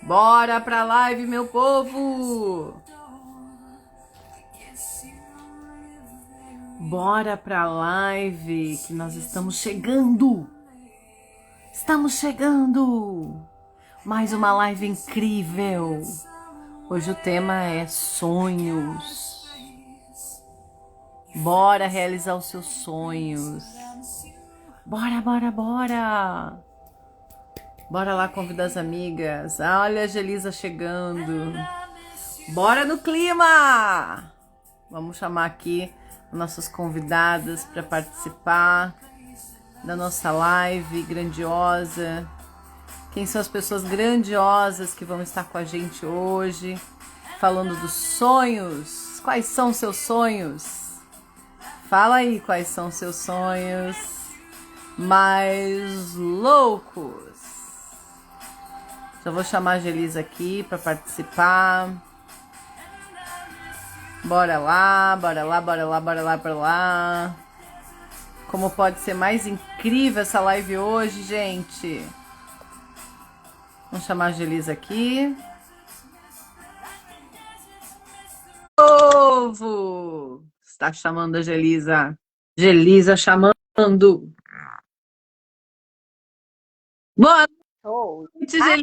Bora pra live, meu povo! Bora pra live, que nós estamos chegando! Estamos chegando! Mais uma live incrível! Hoje o tema é sonhos. Bora realizar os seus sonhos. Bora, bora, bora! Bora lá convidar as amigas. Olha a Gelisa chegando. Bora no clima! Vamos chamar aqui nossas convidadas para participar da nossa live grandiosa. Quem são as pessoas grandiosas que vão estar com a gente hoje, falando dos sonhos? Quais são seus sonhos? Fala aí quais são seus sonhos mais loucos. Já vou chamar a Gelisa aqui para participar. Bora lá, bora lá, bora lá, bora lá, bora lá. Como pode ser mais incrível essa live hoje, gente? Vamos chamar a Gelisa aqui. Povo! Está chamando a Gelisa. Gelisa chamando. Boa Oh. noite, Gelisa!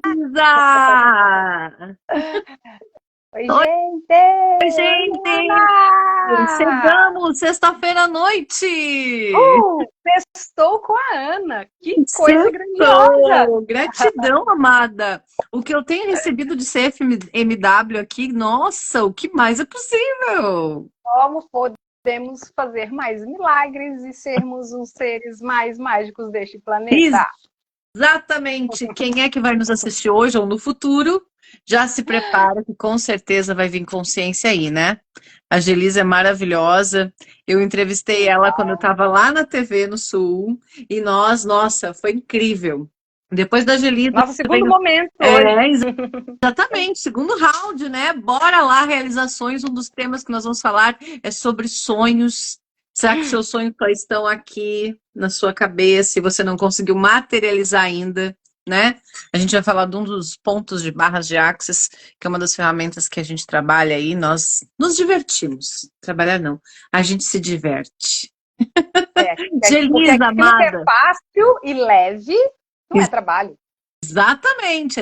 Oi, Oi, gente! Oi, gente! Ana! Chegamos, sexta-feira à noite! Sextou com a Ana! Que coisa grandiosa! Sextou! Gratidão, amada! O que eu tenho recebido de CFMW aqui, nossa, o que mais é possível? Como podemos fazer mais milagres e sermos os seres mais mágicos deste planeta? Exatamente! Quem é que vai nos assistir hoje ou no futuro? Já se prepara que com certeza vai vir consciência aí, né? A Gelisa é maravilhosa. Eu entrevistei ela quando eu estava lá na TV no Sul e nossa, foi incrível. Depois da Gelisa, Nosso segundo veio... momento hoje. É, exatamente, segundo round, né? Bora lá, realizações. Um dos temas que nós vamos falar é sobre sonhos. Será que seus sonhos só estão aqui na sua cabeça e você não conseguiu materializar ainda, né? A gente vai falar de um dos pontos de barras de Axis, que é uma das ferramentas que a gente trabalha aí. Nós nos divertimos. Trabalhar não, a gente se diverte. Porque Gelisa, aquilo que é amada. fácil e leve não é trabalho. Exatamente,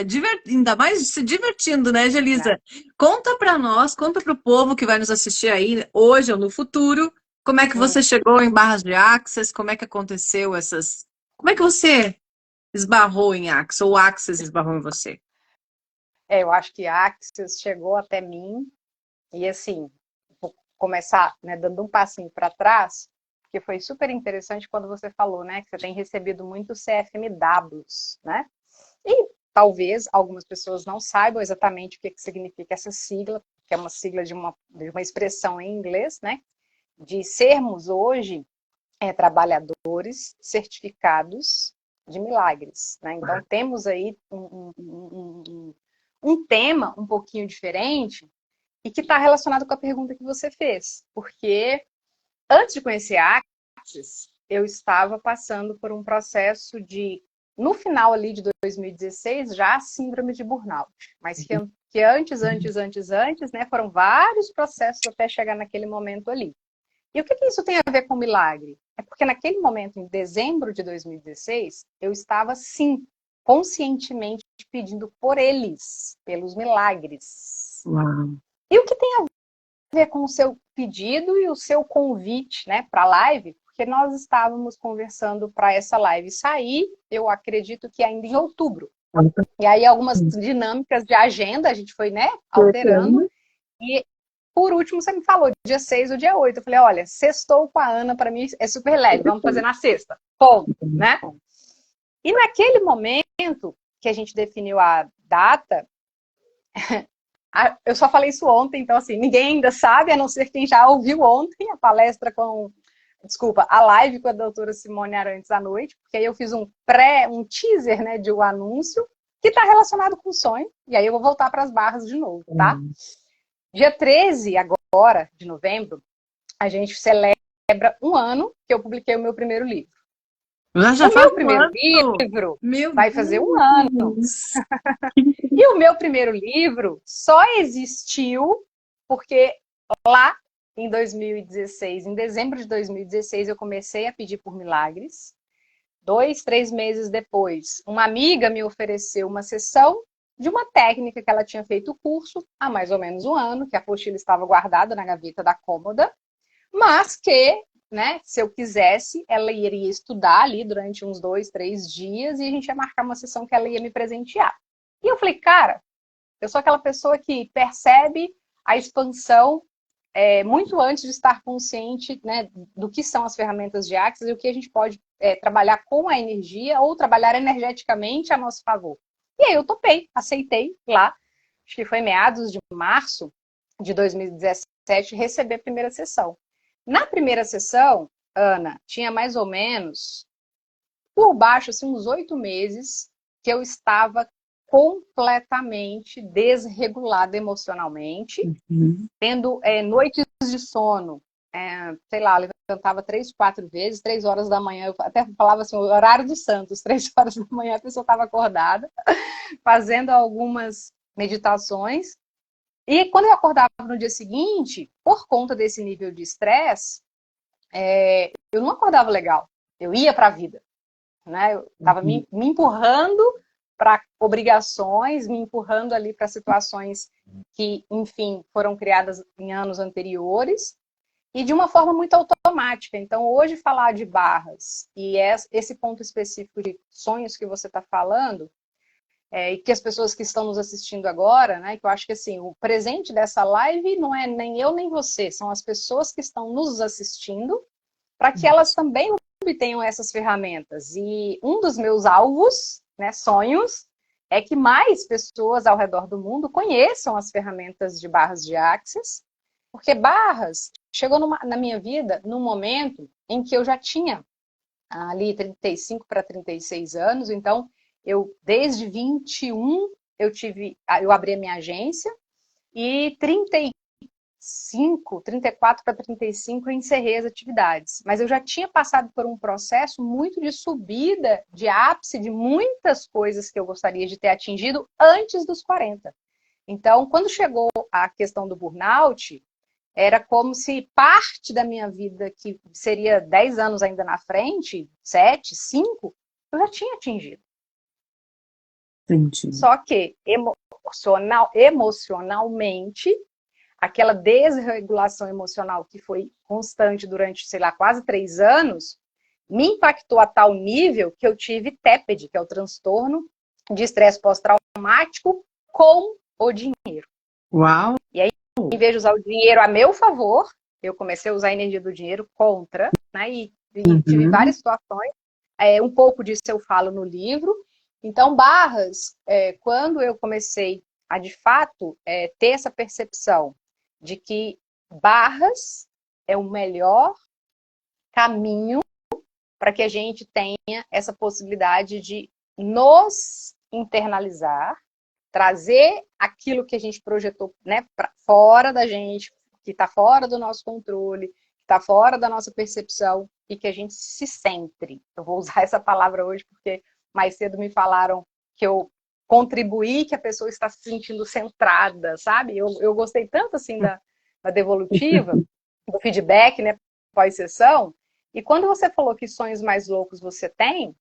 ainda mais se divertindo, né, Né? Gelisa? Conta para nós, conta para o povo que vai nos assistir aí hoje ou no futuro, como é que Hum. você chegou em Barras de Axis, como é que aconteceu essas... Como é que você esbarrou em Axis, ou Axis esbarrou em você? Eu acho que a Axis chegou até mim e assim, vou começar, né, dando um passinho para trás, porque foi super interessante quando você falou, né, que você tem recebido muitos CFMWs, né? E talvez algumas pessoas não saibam exatamente o que significa essa sigla, que é uma sigla de uma expressão em inglês, né? De sermos hoje trabalhadores certificados de milagres, né? Então temos aí um tema um pouquinho diferente e que está relacionado com a pergunta que você fez, porque antes de conhecer a Axis, eu estava passando por um processo de, no final ali de 2016, já síndrome de burnout, mas que antes, né, foram vários processos até chegar naquele momento ali. E o que isso tem a ver com milagre? É porque naquele momento, em dezembro de 2016, eu estava, sim, conscientemente pedindo por eles, pelos milagres. Uau. E o que tem a ver com o seu pedido e o seu convite, né, para a live? Porque nós estávamos conversando para essa live sair, eu acredito que ainda em outubro. E aí algumas dinâmicas de agenda a gente foi, né, alterando. E por último, você me falou dia 6 ou dia 8. Eu falei, olha, sextou com a Ana, para mim é super leve, vamos fazer na sexta. Ponto, né? E naquele momento que a gente definiu a data, eu só falei isso ontem, então assim, ninguém ainda sabe, a não ser quem já ouviu ontem a palestra a live com a doutora Simone Arantes à noite, porque aí eu fiz um teaser, né, de um anúncio que está relacionado com o sonho, e aí eu vou voltar para as barras de novo, tá? Dia 13, agora, de novembro, a gente celebra um ano que eu publiquei o meu primeiro livro. Já O faz meu um primeiro ano? livro Meu vai fazer um ano. Deus! E o meu primeiro livro só existiu porque lá em 2016, em dezembro de 2016, eu comecei a pedir por milagres. 2, 3 meses depois, uma amiga me ofereceu uma sessão de uma técnica que ela tinha feito o curso há mais ou menos um ano, que a apostila estava guardada na gaveta da cômoda, mas que, né, se eu quisesse, ela iria estudar ali durante uns 2, 3 dias e a gente ia marcar uma sessão que ela ia me presentear. E eu falei, cara, eu sou aquela pessoa que percebe a expansão muito antes de estar consciente, né, do que são as ferramentas de Axis e o que a gente pode trabalhar com a energia ou trabalhar energeticamente a nosso favor. E aí eu topei, aceitei lá, acho que foi meados de março de 2017, receber a primeira sessão. Na primeira sessão, Ana, tinha mais ou menos, por baixo, assim, uns 8 meses que eu estava completamente desregulada emocionalmente, tendo noites de sono, sei lá, levantava 3, 4 vezes, 3 horas da manhã, eu até falava assim, o horário dos santos, 3 horas da manhã a pessoa estava acordada, fazendo algumas meditações, e quando eu acordava no dia seguinte, por conta desse nível de estresse, eu não acordava legal, eu ia para a vida, né? Eu estava me empurrando para obrigações, me empurrando ali para situações que, enfim, foram criadas em anos anteriores e de uma forma muito automática. Então, hoje falar de barras e esse ponto específico de sonhos que você está falando, e que as pessoas que estão nos assistindo agora, né, que eu acho que assim, o presente dessa live não é nem eu nem você, são as pessoas que estão nos assistindo, para que elas também obtenham essas ferramentas. E um dos meus alvos, né, sonhos, é que mais pessoas ao redor do mundo conheçam as ferramentas de barras de Axis, porque barras chegou na minha vida num momento em que eu já tinha ali 35 para 36 anos, então eu desde 21 eu abri a minha agência e 34 para 35 eu encerrei as atividades. Mas eu já tinha passado por um processo muito de subida, de ápice de muitas coisas que eu gostaria de ter atingido antes dos 40. Então, quando chegou a questão do burnout, era como se parte da minha vida, que seria 10 anos ainda na frente, 7, 5, eu já tinha atingido. Entendi. Só que emocionalmente, aquela desregulação emocional que foi constante durante, sei lá, quase 3 anos, me impactou a tal nível que eu tive TEPED, que é o transtorno de estresse pós-traumático, com o dinheiro. Uau! E aí, em vez de usar o dinheiro a meu favor, eu comecei a usar a energia do dinheiro contra, né? E tive várias situações. Um pouco disso eu falo no livro. Então, barras, quando eu comecei a, de fato, ter essa percepção de que barras é o melhor caminho para que a gente tenha essa possibilidade de nos internalizar, trazer aquilo que a gente projetou, né, para fora da gente, que está fora do nosso controle, que está fora da nossa percepção, e que a gente se centre. Eu vou usar essa palavra hoje porque mais cedo me falaram que eu contribuí, que a pessoa está se sentindo centrada, sabe? Eu gostei tanto assim da devolutiva, do feedback, né, pós-sessão, e quando você falou que sonhos mais loucos você tem,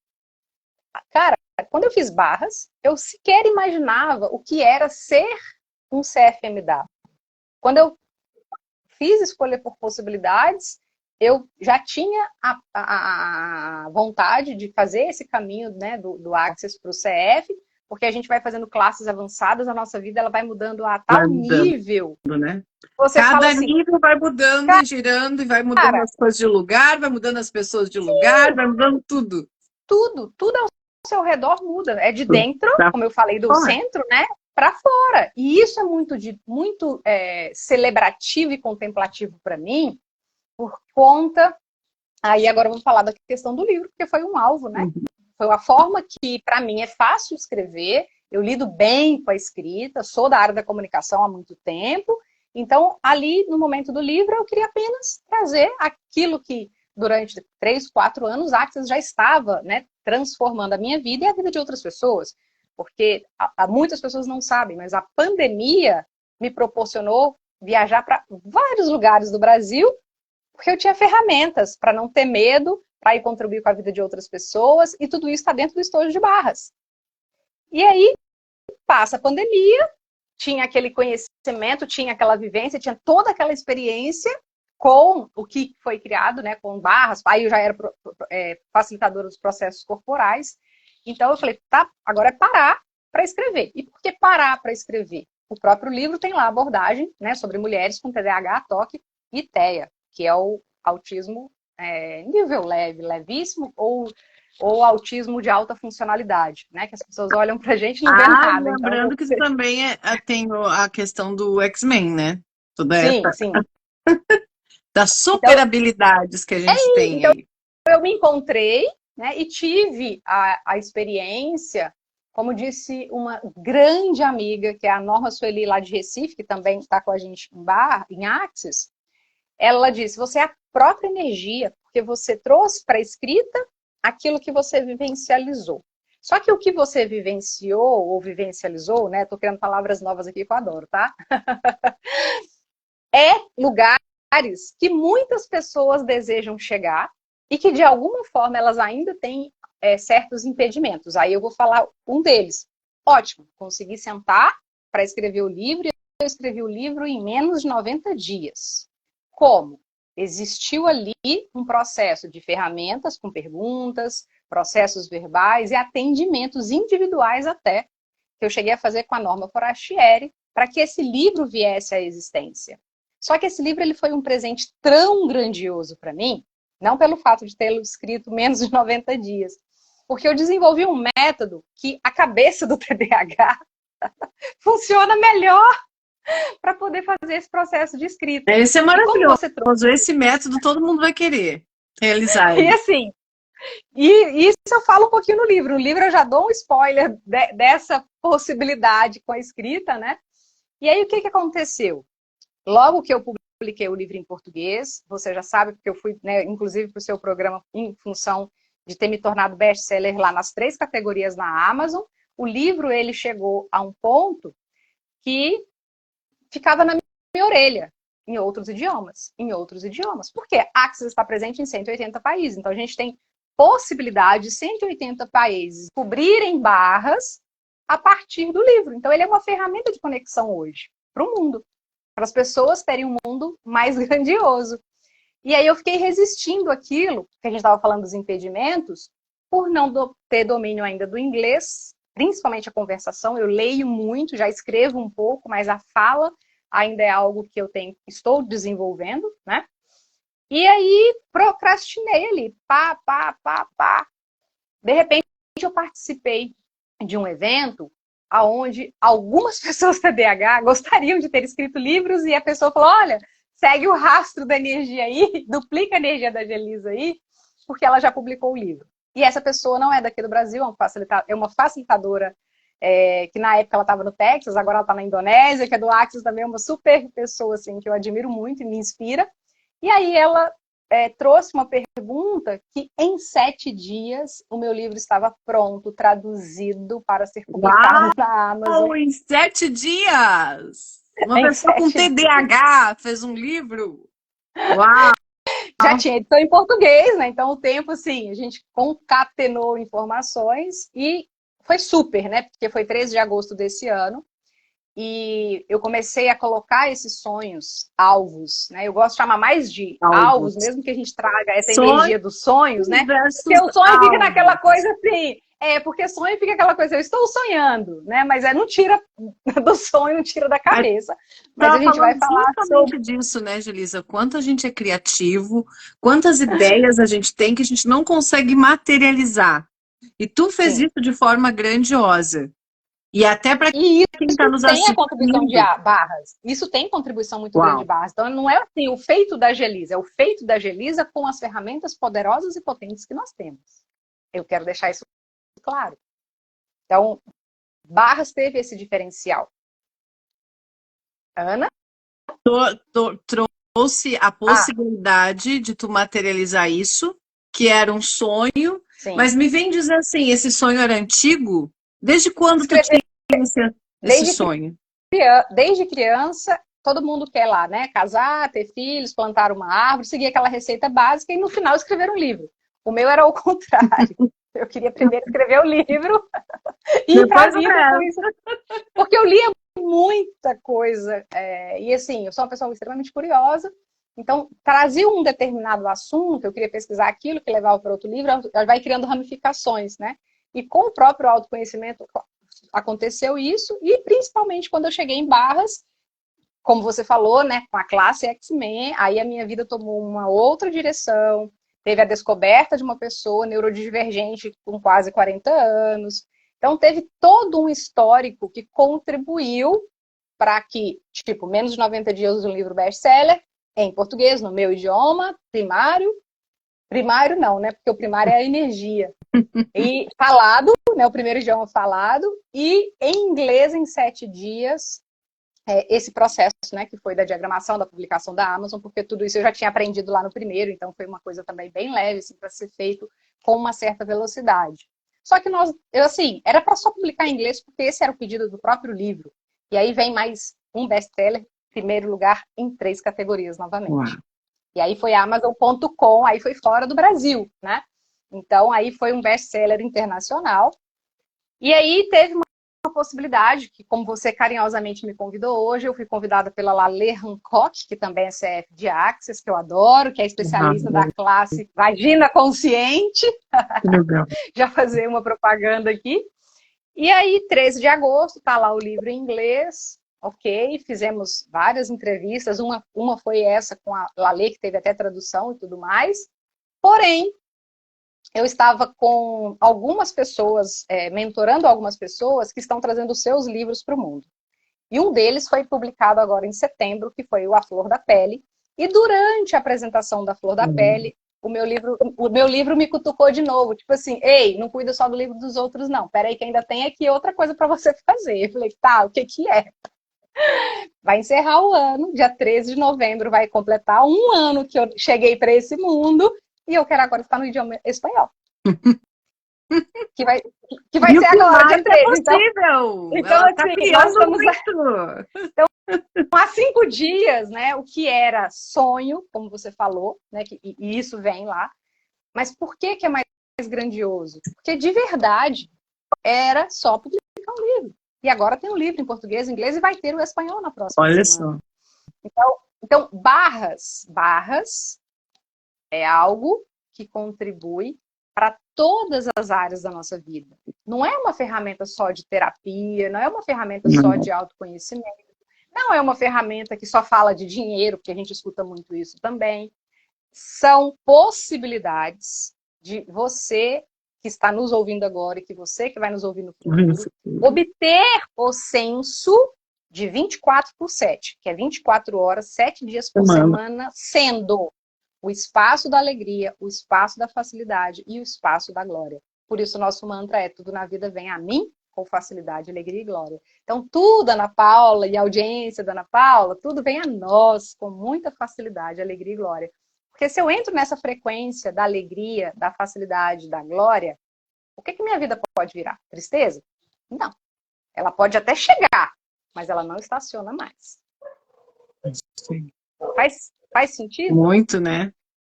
cara, quando eu fiz barras, eu sequer imaginava o que era ser um CFMW. Quando eu fiz escolha por possibilidades, eu já tinha a vontade de fazer esse caminho, né, do Access para o CF, porque a gente vai fazendo classes avançadas, a nossa vida ela vai mudando a tal nível. Né? Você Cada fala assim, nível vai mudando e girando, e vai mudando as coisas de lugar, vai mudando as pessoas de lugar, vai mudando tudo. Tudo ao seu redor muda. É de dentro, como eu falei, do centro, né, para fora. E isso é muito celebrativo e contemplativo para mim, por conta. Aí agora eu vou falar da questão do livro, porque foi um alvo, né? Foi uma forma que, para mim, é fácil escrever. Eu lido bem com a escrita, sou da área da comunicação há muito tempo. Então, ali, no momento do livro, eu queria apenas trazer aquilo que durante 3, 4 anos, a Axis já estava, né, transformando a minha vida e a vida de outras pessoas. Porque muitas pessoas não sabem, mas a pandemia me proporcionou viajar para vários lugares do Brasil, porque eu tinha ferramentas para não ter medo, para ir contribuir com a vida de outras pessoas, e tudo isso está dentro do estojo de Barras. E aí, passa a pandemia, tinha aquele conhecimento, tinha aquela vivência, tinha toda aquela experiência com o que foi criado, né, com Barras, aí eu já era facilitadora dos processos corporais, então eu falei, tá, agora é parar para escrever. E por que parar para escrever? O próprio livro tem lá a abordagem, né, sobre mulheres com TDAH, TOC e TEA, que é o autismo nível leve, levíssimo, ou autismo de alta funcionalidade, né? Que as pessoas olham pra gente e não vê nada. Lembrando que também tem a questão do X-Men, né? Toda essa sim. das super habilidades que a gente tem então, aí. Eu me encontrei, né? E tive a experiência, como disse uma grande amiga, que é a Norma Sueli, lá de Recife, que também está com a gente em Axis. Ela disse, você é a própria energia, porque você trouxe para a escrita aquilo que você vivencializou. Só que o que você vivenciou ou vivencializou, né? Tô criando palavras novas aqui que eu adoro, tá? É lugares que muitas pessoas desejam chegar e que, de alguma forma, elas ainda têm certos impedimentos. Aí eu vou falar um deles. Ótimo, consegui sentar para escrever o livro e eu escrevi o livro em menos de 90 dias. Como? Existiu ali um processo de ferramentas com perguntas, processos verbais e atendimentos individuais até, que eu cheguei a fazer com a Norma Forastieri, para que esse livro viesse à existência. Só que esse livro ele foi um presente tão grandioso para mim, não pelo fato de tê-lo escrito menos de 90 dias, porque eu desenvolvi um método que a cabeça do TDAH funciona melhor para poder fazer esse processo de escrita. Esse é maravilhoso. Esse método todo mundo vai querer realizar. E assim, e isso eu falo um pouquinho no livro. No livro eu já dou um spoiler dessa possibilidade com a escrita, né? E aí o que aconteceu? Logo que eu publiquei o livro em português, você já sabe, porque eu fui, né, inclusive, para o seu programa em função de ter me tornado best-seller lá nas 3 categorias na Amazon, o livro ele chegou a um ponto que ficava na minha orelha, em outros idiomas. Porque a Axis está presente em 180 países, então a gente tem possibilidade de 180 países cobrirem Barras a partir do livro. Então ele é uma ferramenta de conexão hoje para o mundo, para as pessoas terem um mundo mais grandioso. E aí eu fiquei resistindo àquilo, que a gente estava falando dos impedimentos, por não ter domínio ainda do inglês, principalmente a conversação. Eu leio muito, já escrevo um pouco, mas a fala ainda é algo que eu estou desenvolvendo, né? E aí procrastinei ali, pá. De repente eu participei de um evento onde algumas pessoas TDAH gostariam de ter escrito livros e a pessoa falou, olha, segue o rastro da energia aí, duplica a energia da Gelisa aí, porque ela já publicou o livro. E essa pessoa não é daqui do Brasil, é uma facilitadora que na época ela estava no Texas, agora ela está na Indonésia, que é do Axis também, uma super pessoa assim, que eu admiro muito e me inspira. E aí ela trouxe uma pergunta que em 7 dias o meu livro estava pronto, traduzido para ser publicado na Amazon. Em 7 dias! Uma pessoa com TDAH fez um livro? Uau! Já tinha edição em português, né? Então o tempo, assim, a gente concatenou informações e foi super, né? Porque foi 13 de agosto desse ano. E eu comecei a colocar esses sonhos, alvos, né? Eu gosto de chamar mais de alvos, mesmo que a gente traga essa energia dos sonhos, né? Porque o sonho fica naquela coisa assim, porque sonho fica aquela coisa, eu estou sonhando, né? Mas não tira do sonho, não tira da cabeça. Mas a gente vai falar sobre disso, né, Gelisa? Quanto a gente é criativo, quantas ideias a gente tem que a gente não consegue materializar. E tu fez isso de forma grandiosa. E até para quem está nos assistindo. Tem a contribuição de Barras. Isso tem contribuição muito grande de Barras. Então não é assim o feito da Gelisa, é o feito da Gelisa com as ferramentas poderosas e potentes que nós temos. Eu quero deixar isso claro. Então, Barras teve esse diferencial. Ana? a Ah, possibilidade de tu materializar isso, que era um sonho, sim. mas me vem dizer assim, esse sonho era antigo? Desde quando tu Escrever tinha esse desde, sonho? desde criança, todo mundo quer lá, né? Casar, ter filhos, plantar uma árvore, seguir aquela receita básica e no final escrever um livro. O meu era o contrário. Eu queria primeiro escrever o livro e ir para a Depois o vida com resto. isso. Porque eu lia muita coisa. E assim, eu sou uma pessoa extremamente curiosa. Então, trazia um determinado assunto, eu queria pesquisar aquilo que levava para outro livro, vai criando ramificações, né? E com o próprio autoconhecimento aconteceu isso, e principalmente quando eu cheguei em Barras, como você falou, né, com a classe X-Men, aí a minha vida tomou uma outra direção, teve a descoberta de uma pessoa neurodivergente com quase 40 anos, então teve todo um histórico que contribuiu para que, tipo, menos de 90 dias um livro best-seller, em português, no meu idioma, primário não, né, porque o primário é a energia, e falado, né, o primeiro idioma falado, e em inglês em 7 dias, esse processo, né, que foi da diagramação, da publicação da Amazon, porque tudo isso eu já tinha aprendido lá no primeiro, então foi uma coisa também bem leve, assim, para ser feito com uma certa velocidade. Só que assim, era para só publicar em inglês, porque esse era o pedido do próprio livro. E aí vem mais um best-seller, primeiro lugar em 3 categorias novamente. Uau. E aí foi Amazon.com, aí foi fora do Brasil, né? Então aí foi um best-seller internacional. E aí teve uma possibilidade, que como você carinhosamente me convidou hoje, eu fui convidada pela Lalê Hancock, que também é CF de Access, que eu adoro, que é especialista da classe Vagina Consciente, Que legal. já fazer uma propaganda aqui. E aí, 13 de agosto, está lá o livro em inglês, ok, fizemos várias entrevistas, uma foi essa com a Lalê, que teve até tradução e tudo mais, porém, eu estava com algumas pessoas, mentorando algumas pessoas que estão trazendo seus livros para o mundo. E um deles foi publicado agora em setembro, que foi o A Flor da Pele. E durante a apresentação da Flor da Pele, o meu livro me cutucou de novo. Tipo assim, ei, não cuida só do livro dos outros, não. Peraí que ainda tem aqui outra coisa para você fazer. Eu falei, tá, o que que é? Vai encerrar o ano, dia 13 de novembro, vai completar um ano que eu cheguei para esse mundo. E eu quero agora estar no idioma espanhol. Que vai, que vai E o ser que agora, mais dia é 13. possível? Então Ela está assim, nós criando estamos muito. há 5 dias, né? O que era sonho, como você falou, né? E isso vem lá. Mas por que que é mais grandioso? Porque de verdade era só publicar um livro. E agora tem um livro em português, inglês e vai ter o espanhol na próxima Olha semana. só. Então barras é algo que contribui para todas as áreas da nossa vida. Não é uma ferramenta só de terapia, não é uma ferramenta só Não. de autoconhecimento, não é uma ferramenta que só fala de dinheiro, porque a gente escuta muito isso também. São possibilidades de você que está nos ouvindo agora e que você que vai nos ouvir no futuro, obter o censo de 24 por 7, que é 24 horas, 7 dias por semana, sendo o espaço da alegria, o espaço da facilidade e o espaço da glória. Por isso, o nosso mantra é: tudo na vida vem a mim com facilidade, alegria e glória. Então, tudo, Ana Paula, e a audiência da Ana Paula, tudo vem a nós com muita facilidade, alegria e glória. Porque se eu entro nessa frequência da alegria, da facilidade, da glória, o que minha vida pode virar? Tristeza? Não. Ela pode até chegar, mas ela não estaciona mais. Sim. Faz sentido? Muito, né?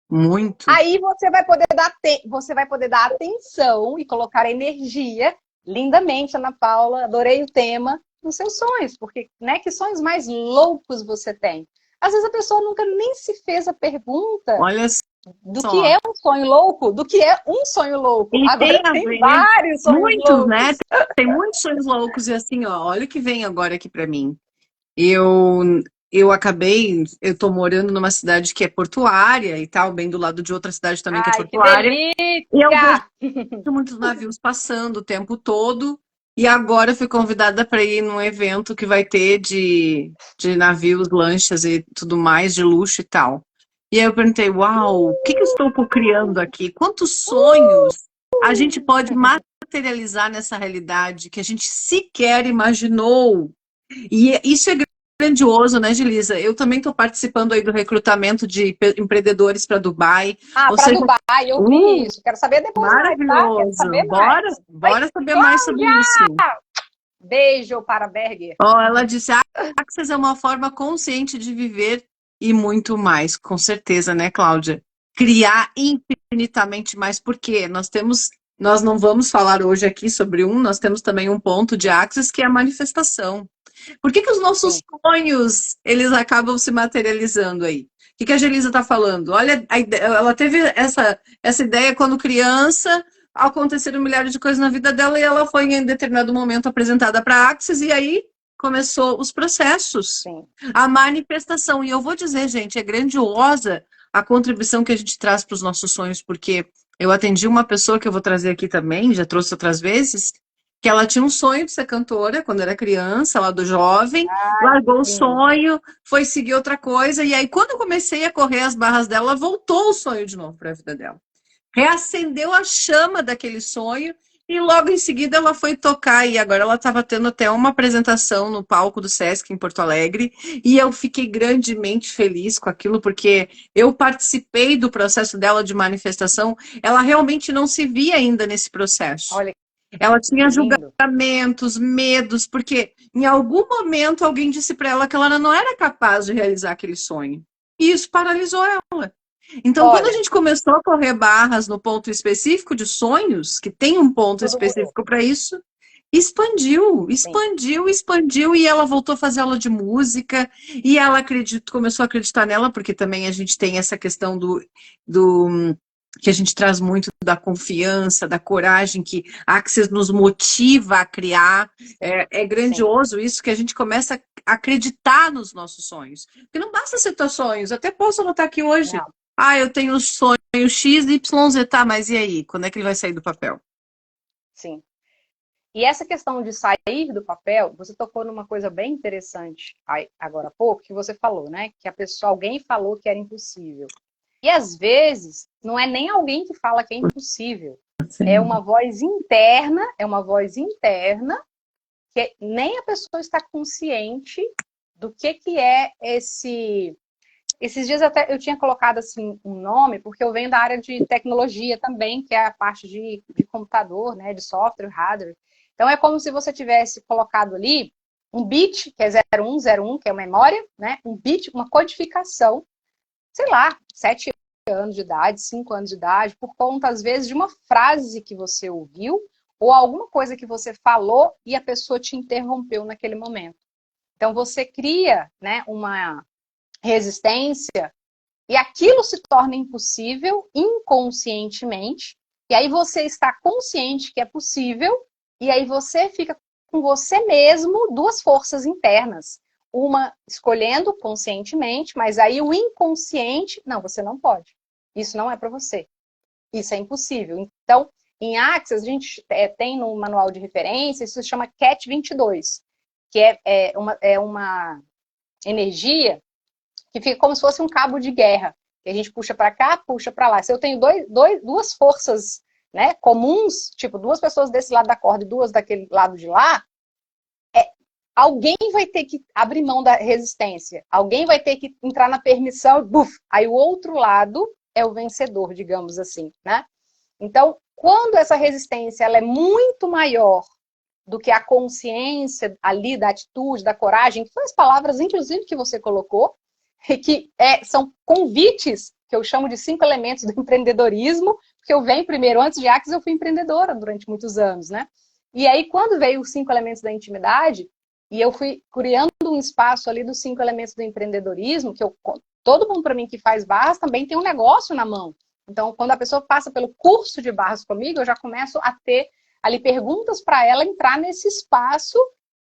Muito. Aí você vai poder dar atenção e colocar energia lindamente, Ana Paula, adorei o tema, nos seus sonhos, porque, né, que sonhos mais loucos você tem? Às vezes a pessoa nunca nem se fez a pergunta Olha do que só. é um sonho louco, do que é um sonho louco. E Agora tem a tem ver, vários sonhos muitos, né? loucos. Tem muitos sonhos loucos e assim, ó, olha o que vem agora aqui para mim. Eu eu tô morando numa cidade que é portuária e tal, bem do lado de outra cidade também que é Ai, que portuária. E eu vejo delícia! muitos navios passando o tempo todo. E agora eu fui convidada para ir num evento que vai ter de navios, lanchas e tudo mais, de luxo e tal. E aí eu perguntei, uau, o que que eu estou criando aqui? Quantos sonhos a gente pode materializar nessa realidade que a gente sequer imaginou? E isso é grandioso, né, Gelisa? Eu também estou participando aí do recrutamento de empreendedores para Dubai. Ah, Ou para seja, Dubai, eu vi isso. Quero saber depois mais, tá? Quero maravilhoso. saber mais. Oi, Bora saber mais sobre Cláudia! isso. Beijo para Berger. Ó, ela disse: Access é uma forma consciente de viver e muito mais. Com certeza, né, Cláudia? Criar infinitamente mais, porque nós não vamos falar hoje aqui sobre nós temos também um ponto de Access que é a manifestação. Por que os nossos Sim. sonhos, eles acabam se materializando aí? O que a Gelisa está falando? Olha, ela teve essa ideia quando criança, aconteceram milhares de coisas na vida dela e ela foi em determinado momento apresentada para a Axis e aí começou os processos, Sim. a manifestação. E eu vou dizer, gente, é grandiosa a contribuição que a gente traz para os nossos sonhos, porque eu atendi uma pessoa que eu vou trazer aqui também, já trouxe outras vezes, que ela tinha um sonho de ser cantora quando era criança, lá do jovem, Ai, largou o que lindo. sonho, foi seguir outra coisa, e aí quando eu comecei a correr as barras dela, voltou o sonho de novo para a vida dela. Reacendeu a chama daquele sonho e logo em seguida ela foi tocar e agora ela estava tendo até uma apresentação no palco do Sesc em Porto Alegre e eu fiquei grandemente feliz com aquilo porque eu participei do processo dela de manifestação. Ela realmente não se via ainda nesse processo. Olha Ela que tinha lindo. julgamentos, medos, porque em algum momento alguém disse para ela que ela não era capaz de realizar aquele sonho. E isso paralisou ela. Então, quando a Olha, gente começou a correr barras no ponto específico de sonhos, que tem um ponto tudo mudou. específico para isso, expandiu, Sim. expandiu, expandiu, e ela voltou a fazer aula de música, e ela começou a acreditar nela, porque também a gente tem essa questão do que a gente traz muito da confiança, da coragem, que a Access nos motiva a criar. É Sim. grandioso isso, que a gente começa a acreditar nos nossos sonhos. Porque não basta ser teus sonhos, até posso anotar aqui hoje. Não, Eu tenho sonho X, Y, Z, tá, mas e aí? Quando é que ele vai sair do papel? sim. E essa questão de sair do papel, você tocou numa coisa bem interessante agora há pouco, que você falou, né? Que a pessoa, alguém falou que era impossível. E às vezes, não é nem alguém que fala que é impossível. Sim. É uma voz interna, que nem a pessoa está consciente do que é esse. Esses dias até eu tinha colocado assim um nome, porque eu venho da área de tecnologia também, que é a parte de computador, né, de software, hardware. Então é como se você tivesse colocado ali um bit, que é 0101, que é a memória, né, um bit, uma codificação, sei lá, 7 anos de idade, 5 anos de idade, por conta, às vezes, de uma frase que você ouviu ou alguma coisa que você falou e a pessoa te interrompeu naquele momento. Então, você cria, né, uma resistência e aquilo se torna impossível inconscientemente. E aí você está consciente que é possível e aí você fica com você mesmo duas forças internas. Uma escolhendo conscientemente, mas aí o inconsciente, não, você não pode. Isso não é para você. Isso é impossível. Então, em Axis, a gente tem no manual de referência, isso se chama CAT 22, que é uma energia que fica como se fosse um cabo de guerra, que a gente puxa para cá, puxa para lá. Se eu tenho duas forças, né, comuns, tipo duas pessoas desse lado da corda e duas daquele lado de lá, alguém vai ter que abrir mão da resistência, alguém vai ter que entrar na permissão, buf, aí o outro lado é o vencedor, digamos assim, né? Então, quando essa resistência ela é muito maior do que a consciência ali da atitude, da coragem, que são as palavras, inclusive, que você colocou, que são convites, que eu chamo de 5 elementos do empreendedorismo, porque eu venho primeiro, antes de Axis, eu fui empreendedora durante muitos anos, né? E aí, quando veio os 5 elementos da intimidade, e eu fui criando um espaço ali dos 5 elementos do empreendedorismo, todo mundo para mim que faz barras também tem um negócio na mão. Então, quando a pessoa passa pelo curso de barras comigo, eu já começo a ter ali perguntas para ela entrar nesse espaço